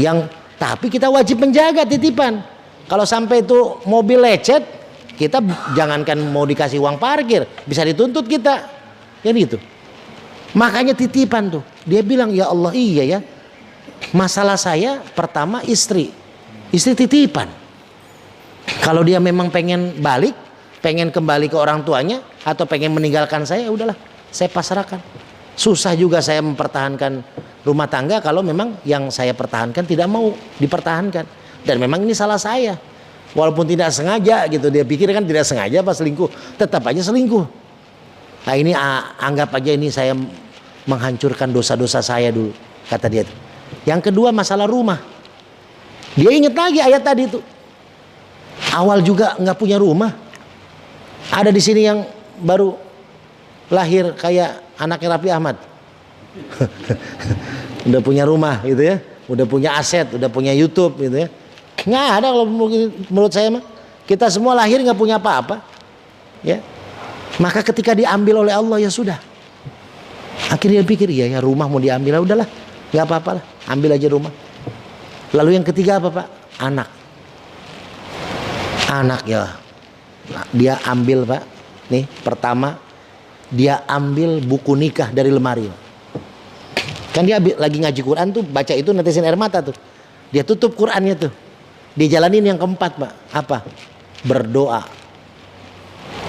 Tapi kita wajib menjaga titipan. Kalau sampai itu mobil lecet, kita jangankan mau dikasih uang parkir, bisa dituntut kita. Ya gitu. Makanya titipan tuh. Dia bilang, ya Allah, iya ya. Masalah saya pertama istri titipan. Kalau dia memang pengen balik, pengen kembali ke orang tuanya, atau pengen meninggalkan saya, udahlah, saya pasrahkan. Susah juga saya mempertahankan rumah tangga kalau memang yang saya pertahankan tidak mau dipertahankan. Dan memang ini salah saya. Walaupun tidak sengaja gitu, dia pikir kan tidak sengaja pas selingkuh, tetap aja selingkuh. Nah ini anggap aja ini saya menghancurkan dosa-dosa saya dulu, kata dia. Yang kedua masalah rumah. Dia ingat lagi ayat tadi itu. Awal juga nggak punya rumah. Ada di sini yang baru lahir kayak anaknya Raffi Ahmad. Udah punya rumah gitu ya, udah punya aset, udah punya YouTube gitu ya. Nggak ada kalau menurut saya mah. Kita semua lahir nggak punya apa-apa. Ya. Maka ketika diambil oleh Allah ya sudah. Akhirnya dia pikir, iya ya rumah mau diambil, udahlah, nggak apa-apa lah, ambil aja rumah. Lalu yang ketiga apa Pak? Anak ya. Dia ambil Pak. Nih pertama dia ambil buku nikah dari lemari. Kan dia lagi ngaji Quran tuh, baca itu netesin air mata tuh. Dia tutup Qurannya tuh. Dia jalanin yang keempat Pak. Apa? Berdoa.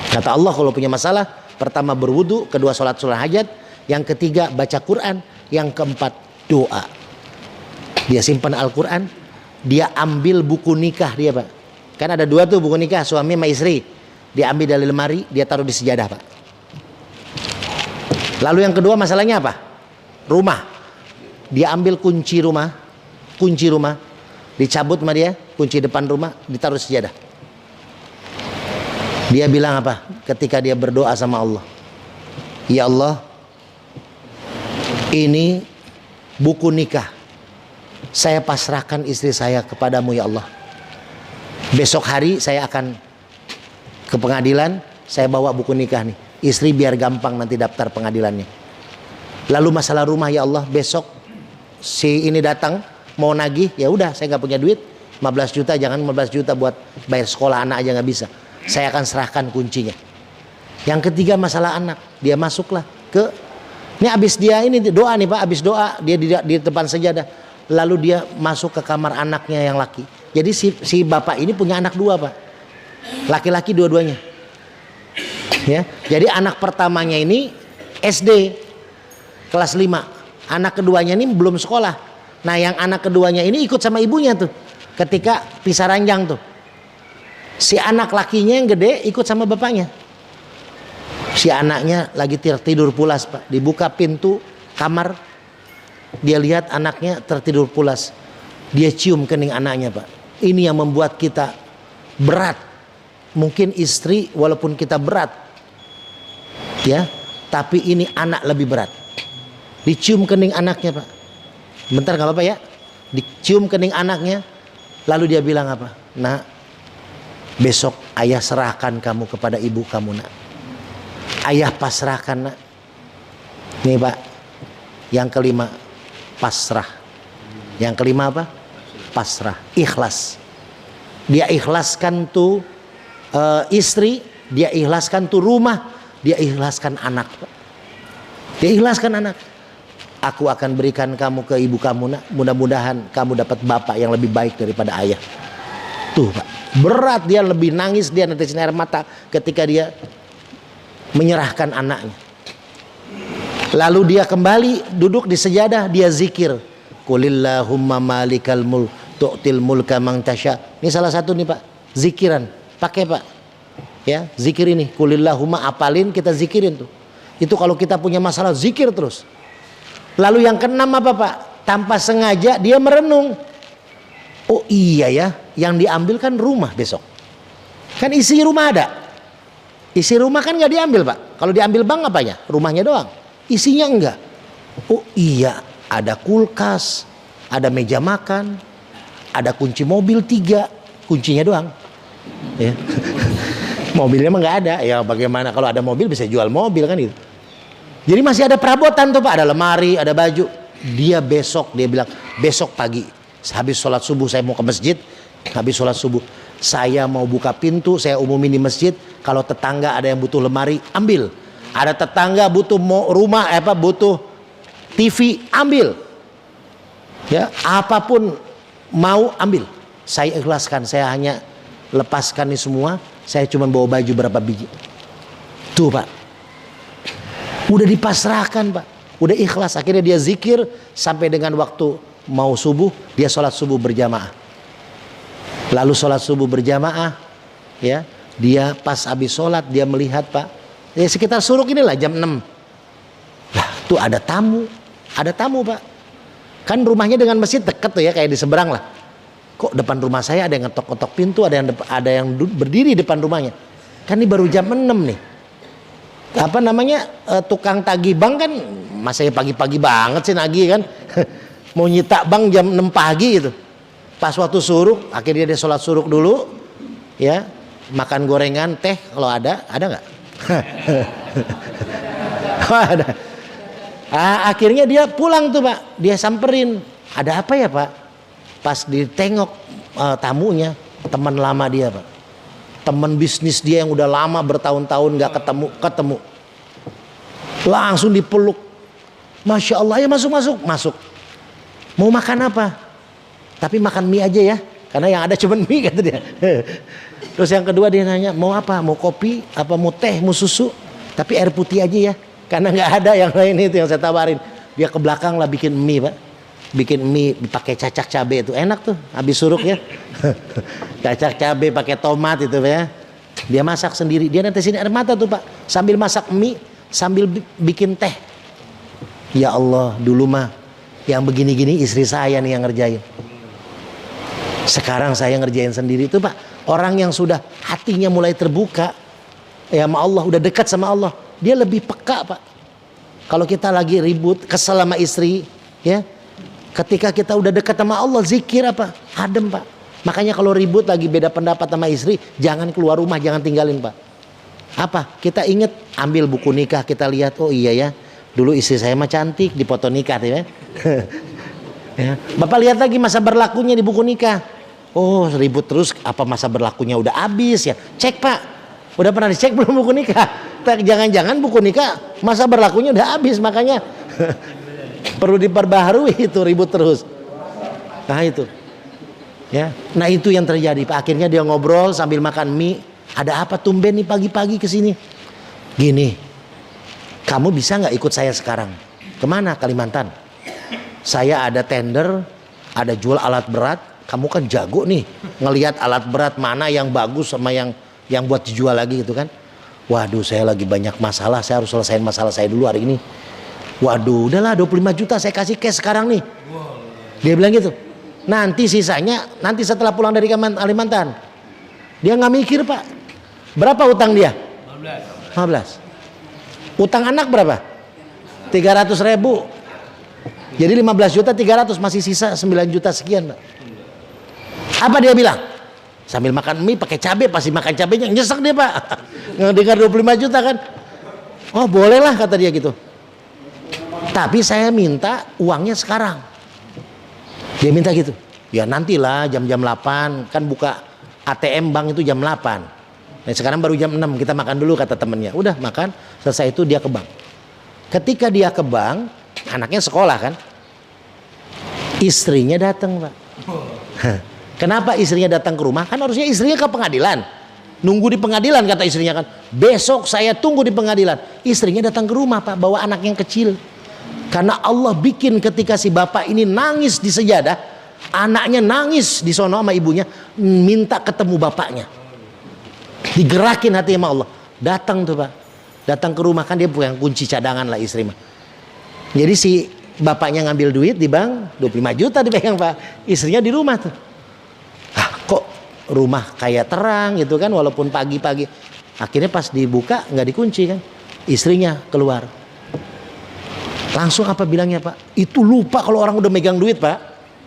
Kata Allah kalau punya masalah, pertama berwudu, kedua sholat hajat, yang ketiga baca Quran, yang keempat doa. Dia simpan Al-Quran, dia ambil buku nikah dia Pak. Kan ada dua tuh buku nikah, suami sama istri. Dia ambil dari lemari, dia taruh di sejadah Pak. Lalu yang kedua masalahnya apa? Rumah. Dia ambil kunci rumah, dicabut sama dia, kunci depan rumah, ditaruh sejadah. Dia bilang apa? Ketika dia berdoa sama Allah, ya Allah, ini buku nikah, saya pasrahkan istri saya kepadamu ya Allah. Besok hari saya akan ke pengadilan, saya bawa buku nikah nih, istri biar gampang nanti daftar pengadilannya. Lalu masalah rumah ya Allah, besok si ini datang mau nagih, ya udah saya nggak punya duit, 15 juta, jangan 15 juta buat bayar sekolah anak aja nggak bisa. Saya akan serahkan kuncinya. Yang ketiga masalah anak, dia masuklah ke, ini abis dia ini doa nih Pak, abis doa dia di depan sejadah, lalu dia masuk ke kamar anaknya yang laki. Jadi si bapak ini punya anak dua Pak, laki-laki dua-duanya. Ya, jadi anak pertamanya ini SD kelas 5, anak keduanya ini belum sekolah. Nah yang anak keduanya ini ikut sama ibunya tuh ketika pisah ranjang tuh. Si anak lakinya yang gede ikut sama bapaknya. Si anaknya lagi tertidur pulas Pak, dibuka pintu kamar, dia lihat anaknya tertidur pulas. Dia cium kening anaknya Pak. Ini yang membuat kita berat. Mungkin istri walaupun kita berat, ya, tapi ini anak lebih berat. Dicium kening anaknya Pak. Bentar nggak apa-apa ya. Dicium kening anaknya, lalu dia bilang apa? Nak, besok ayah serahkan kamu kepada ibu kamu nak. Ayah pasrahkan nak. Nih Pak, yang kelima pasrah. Yang kelima apa? Pasrah, ikhlas. Dia ikhlaskan tuh istri, dia ikhlaskan tuh rumah, dia ikhlaskan anak Pak. Dia ikhlaskan anak. Aku akan berikan kamu ke ibu kamu nak. Mudah-mudahan kamu dapat bapak yang lebih baik daripada ayah. Tuh Pak, berat, dia lebih nangis, dia netesin air mata ketika dia menyerahkan anaknya. Lalu dia kembali duduk di sejadah, dia zikir. Qulillahumma malikal mulk tu'til mulka man tasya. Ini salah satu nih Pak, zikiran. Pakai Pak. Ya, zikir ini. Qulillahumma, apalin, kita zikirin tuh. Itu kalau kita punya masalah zikir terus. Lalu yang keenam apa Pak? Tanpa sengaja dia merenung. Oh iya ya, yang diambil kan rumah besok. Kan isi rumah ada. Isi rumah kan nggak diambil Pak. Kalau diambil bank apanya? Rumahnya doang. Isinya enggak. Oh iya, ada kulkas, ada meja makan, ada kunci mobil 3, kuncinya doang. Ya. Mobilnya mah nggak ada. Ya bagaimana kalau ada mobil bisa jual mobil kan itu. Jadi masih ada perabotan tuh Pak, ada lemari, ada baju. Dia bilang besok pagi habis sholat subuh saya mau ke masjid. Habis sholat subuh saya mau buka pintu, saya umumin di masjid. Kalau tetangga ada yang butuh lemari, ambil. Ada tetangga butuh rumah, butuh TV, ambil. Ya, apapun mau ambil. Saya ikhlaskan, saya hanya lepaskan ini semua. Saya cuma bawa baju berapa biji. Tuh Pak, udah dipasrahkan Pak, udah ikhlas. Akhirnya dia zikir sampai dengan waktu mau subuh, dia sholat subuh berjamaah. Lalu sholat subuh berjamaah, ya, dia pas habis sholat dia melihat Pak, ya sekitar suruk inilah jam 6. Lah tuh ada tamu Pak. Kan rumahnya dengan masjid dekat tuh ya, kayak di seberang lah. Kok depan rumah saya ada yang ngetok-ngetok pintu, ada yang berdiri depan rumahnya. Kan ini baru jam 6 nih. Apa namanya, tukang tagih bank kan, masa ya pagi-pagi banget sih nagih kan. Mau nyita bank jam 6 pagi gitu. Pas waktu suruk, akhirnya dia sholat suruk dulu, ya, makan gorengan, teh kalau ada nggak? Ada. Akhirnya dia pulang tuh Pak, dia samperin, ada apa ya Pak? Pas ditengok tamunya, teman lama dia Pak, teman bisnis dia yang udah lama bertahun-tahun nggak ketemu, langsung dipeluk. Masya Allah, ya masuk. Mau makan apa? Tapi makan mie aja ya, karena yang ada cuma mie kata dia. Terus yang kedua dia nanya, mau apa? Mau kopi? Apa mau teh? Mau susu? Tapi air putih aja ya, karena nggak ada yang lain. Itu yang saya tawarin. Dia ke belakang lah bikin mie Pak, bikin mie pakai cacak cabe, itu enak tuh habis suruk ya. Cacak cabe pakai tomat itu ya. Dia masak sendiri, dia netesin air mata tuh Pak, sambil masak mie, sambil bikin teh. Ya Allah, dulu mah yang begini-gini istri saya nih yang ngerjain. Sekarang saya ngerjain sendiri tuh Pak. Orang yang sudah hatinya mulai terbuka ya sama Allah, udah dekat sama Allah, dia lebih peka Pak. Kalau kita lagi ribut, kesel sama istri ya, ketika kita udah dekat sama Allah, zikir apa? Adem Pak. Makanya kalau ribut lagi beda pendapat sama istri, jangan keluar rumah, jangan tinggalin Pak. Apa? Kita ingat, ambil buku nikah, kita lihat, oh iya ya, dulu istri saya mah cantik di foto nikah ya. Ya. Bapak lihat lagi masa berlakunya di buku nikah. Oh ribut terus, apa masa berlakunya udah habis ya? Cek Pak, udah pernah dicek belum buku nikah? Jangan-jangan buku nikah masa berlakunya udah habis, makanya perlu diperbaharui itu, ribut terus. Nah itu ya, nah itu yang terjadi Pak. Akhirnya dia ngobrol sambil makan mie. Ada apa tumben nih pagi-pagi kesini? Gini, kamu bisa nggak ikut saya sekarang? Kemana? Kalimantan. Saya ada tender, ada jual alat berat. Kamu kan jago nih ngelihat alat berat mana yang bagus sama yang buat dijual lagi gitu kan. Waduh, saya lagi banyak masalah, saya harus selesaiin masalah saya dulu hari ini. Waduh, udahlah 25 juta saya kasih cash sekarang nih. Dia bilang gitu. Nanti sisanya nanti setelah pulang dari Kalimantan. Dia nggak mikir Pak. Berapa utang dia? 15. Utang anak berapa? 300.000. Jadi 15 juta 300, masih sisa 9 juta sekian Pak. Apa dia bilang? Sambil makan mie pakai cabai, pasti makan cabenya nyesek dia Pak. Ngedengar 25 juta kan. Oh bolehlah kata dia gitu. Tapi saya minta uangnya sekarang. Dia minta gitu. Ya nantilah jam-jam 8, kan buka ATM bank itu jam 8. Nah, sekarang baru jam 6, kita makan dulu kata temennya. Udah makan, selesai itu dia ke bank. Ketika dia ke bank, anaknya sekolah kan. Istrinya datang Pak. Kenapa istrinya datang ke rumah? Kan harusnya istrinya ke pengadilan. Nunggu di pengadilan kata istrinya kan. Besok saya tunggu di pengadilan. Istrinya datang ke rumah Pak, bawa anak yang kecil. Karena Allah bikin ketika si bapak ini nangis di sejadah, anaknya nangis di sono sama ibunya, minta ketemu bapaknya. Digerakin hati sama Allah. Datang tuh Pak. Datang ke rumah, kan dia punya kunci cadangan lah istri mah. Jadi si bapaknya ngambil duit di bank, 25 juta dipegang Pak. Istrinya di rumah tuh. Kok rumah kayak terang gitu kan, walaupun pagi-pagi. Akhirnya pas dibuka nggak dikunci kan. Istrinya keluar. Langsung apa bilangnya Pak? Itu lupa kalau orang udah megang duit Pak.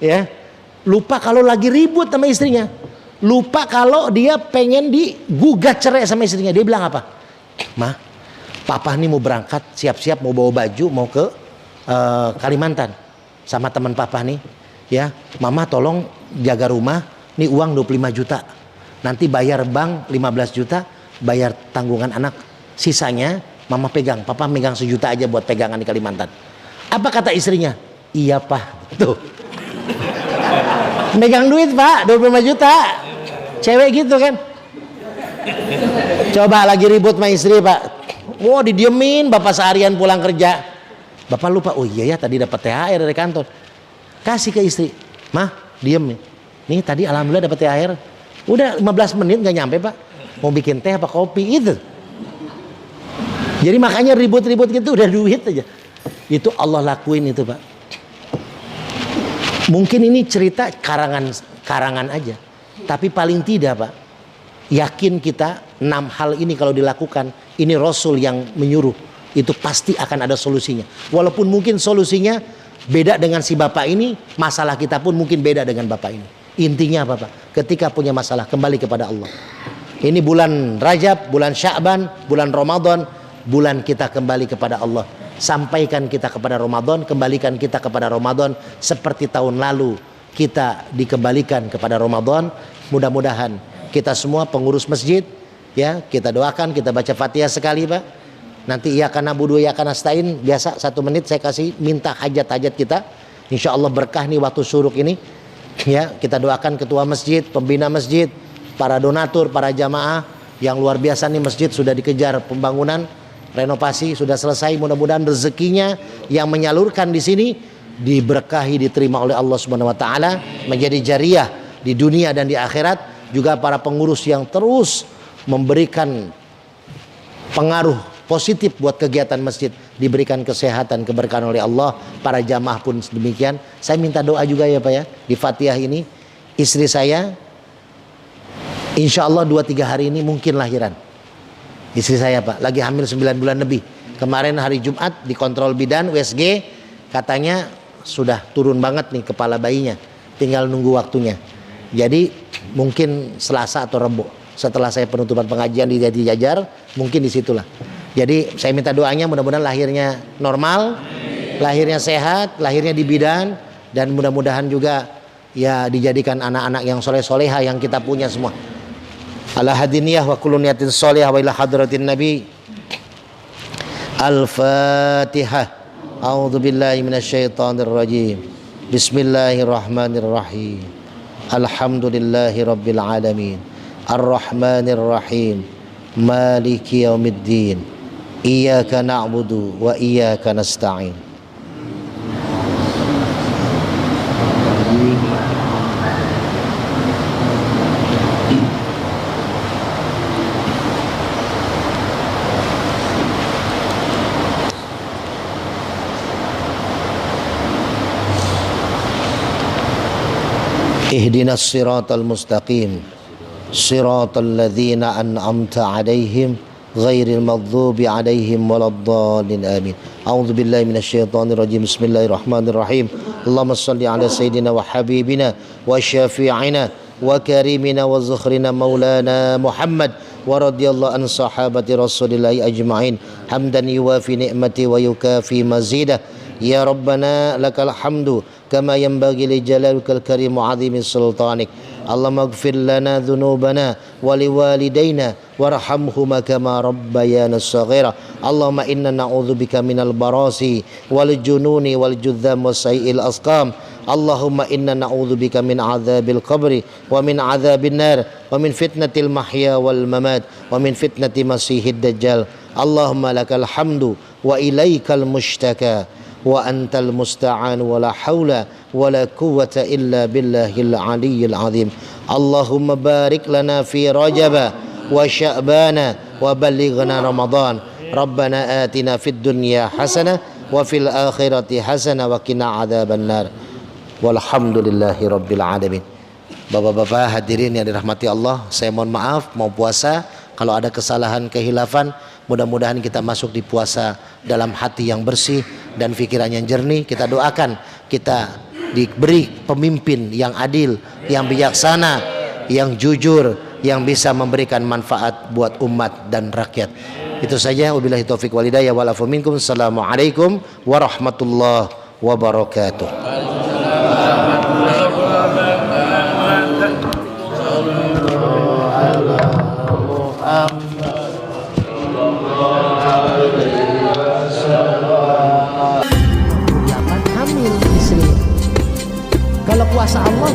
Ya. Lupa kalau lagi ribut sama istrinya. Lupa kalau dia pengen digugat cerai sama istrinya. Dia bilang apa? Ma, papa nih mau berangkat, siap-siap mau bawa baju, mau ke Kalimantan sama teman papa nih. Ya, mama tolong jaga rumah. Nih uang 25 juta. Nanti bayar bank 15 juta, bayar tanggungan anak. Sisanya mama pegang, papa megang 1 juta aja buat pegangan di Kalimantan. Apa kata istrinya? Iya Pak. Tuh. Megang duit Pak, 25 juta. Cewek gitu kan. Coba lagi ribut sama istri Pak. Wah didiemin, bapak seharian pulang kerja. Bapak lupa, oh iya ya tadi dapat THR dari kantor. Kasih ke istri. Mah, diem nih. Nih tadi alhamdulillah dapat THR. Udah 15 menit gak nyampe Pak. Mau bikin teh apa kopi itu. Jadi makanya ribut-ribut gitu udah duit aja. Itu Allah lakuin itu Pak. Mungkin ini cerita karangan aja. Tapi paling tidak Pak, yakin kita 6 hal ini kalau dilakukan, ini Rasul yang menyuruh. Itu pasti akan ada solusinya. Walaupun mungkin solusinya beda dengan si bapak ini, masalah kita pun mungkin beda dengan bapak ini. Intinya apa Pak? Ketika punya masalah kembali kepada Allah. Ini bulan Rajab, bulan Sya'ban, bulan Ramadan, bulan kita kembali kepada Allah. Sampaikan kita kepada Ramadan, kembalikan kita kepada Ramadan seperti tahun lalu kita dikembalikan kepada Ramadan. Mudah-mudahan kita semua pengurus masjid ya, kita doakan, kita baca Fatihah sekali Pak. Nanti iya kana budu iya kana stain, biasa 1 menit saya kasih minta hajat-hajat kita. Insya Allah berkah nih waktu syuruk ini. Ya, kita doakan ketua masjid, pembina masjid, para donatur, para jamaah yang luar biasa nih, masjid sudah dikejar pembangunan, renovasi sudah selesai. Mudah-mudahan rezekinya yang menyalurkan di sini diberkahi, diterima oleh Allah Subhanahu wa taala, menjadi jariah di dunia dan di akhirat. Juga para pengurus yang terus memberikan pengaruh positif buat kegiatan masjid, diberikan kesehatan, keberkahan oleh Allah. Para jamaah pun demikian. Saya minta doa juga ya Pak ya, di Fatihah ini. Istri saya insya Allah 2-3 hari ini mungkin lahiran. Istri saya Pak, lagi hamil 9 bulan lebih. Kemarin hari Jumat dikontrol bidan USG, katanya sudah turun banget nih kepala bayinya, tinggal nunggu waktunya. Jadi mungkin Selasa atau Rabu setelah saya penutupan pengajian di Jajar, mungkin disitulah. Jadi saya minta doanya mudah-mudahan lahirnya normal, lahirnya sehat, lahirnya di bidan, dan mudah-mudahan juga ya dijadikan anak-anak yang soleh-soleha yang kita punya semua. Ala hadiniyah wa kullu niyatin sholihah wa ila hadratin nabi. Al-Fatihah. A'udzu billahi minasyaitonir rajim. Bismillahirrahmanirrahim. Alhamdulillahi rabbil alamin. Ar-Rahmanir Rahim. Maliki yaumiddin. Iyyaka na'budu wa iyyaka nasta'in. Ihdinas siratal mustaqim. Siratal ladzina an'amta 'alaihim ghairil maghdubi 'alaihim waladdallin amin. A'udzu billahi minasyaitonir rajim. Bismillahirrahmanirrahim. Allahumma shalli ala sayyidina wa habibina wa syafi'ina wa karimina wa zukhrina maulana Muhammad wa radhiyallahu an sahabati Rasulillahi ajma'in. Hamdan yuwafi ni'mati wa yukafi mazidah. Ya Rabbana lakal hamdu kama yanbaghi li jalalukal karim wa 'azimi sultanik. Allahumma ighfir lana dhunubana wa liwalidayna warhamhuma kama rabbayana shaghira. Allahumma inna na'udzubika minal barasi wal jununi wal judzam wa sayil asqam. Allahumma inna na'udzubika min adzabil qabri wa min adzabin nar wa min fitnatil mahya wal mamat wa min fitnati masihid dajjal. Allahumma lakal hamdu wa ilaikal mushtaka wa antal musta'an wa la haula wa la quwwata illa billahil aliyyil azim. Allahumma barik lana fi rajaba wa sya'bana wa ballighna ramadan. Rabbana atina fid dunya hasanah wa fil akhirati hasanah wa qina adzabannar. Walhamdulillahi rabbil alamin. Bapak-bapak hadirin yang dirahmati Allah, saya mohon maaf mau puasa kalau ada kesalahan kehilafan. Mudah-mudahan kita masuk di puasa dalam hati yang bersih dan pikiran yang jernih. Kita doakan kita diberi pemimpin yang adil, yang bijaksana, yang jujur, yang bisa memberikan manfaat buat umat dan rakyat. Itu saja, wabillahi taufik wal hidayah wal afu minkum. Assalamualaikum warahmatullahi wabarakatuh. Hamil istri. Kalau kuasa Allah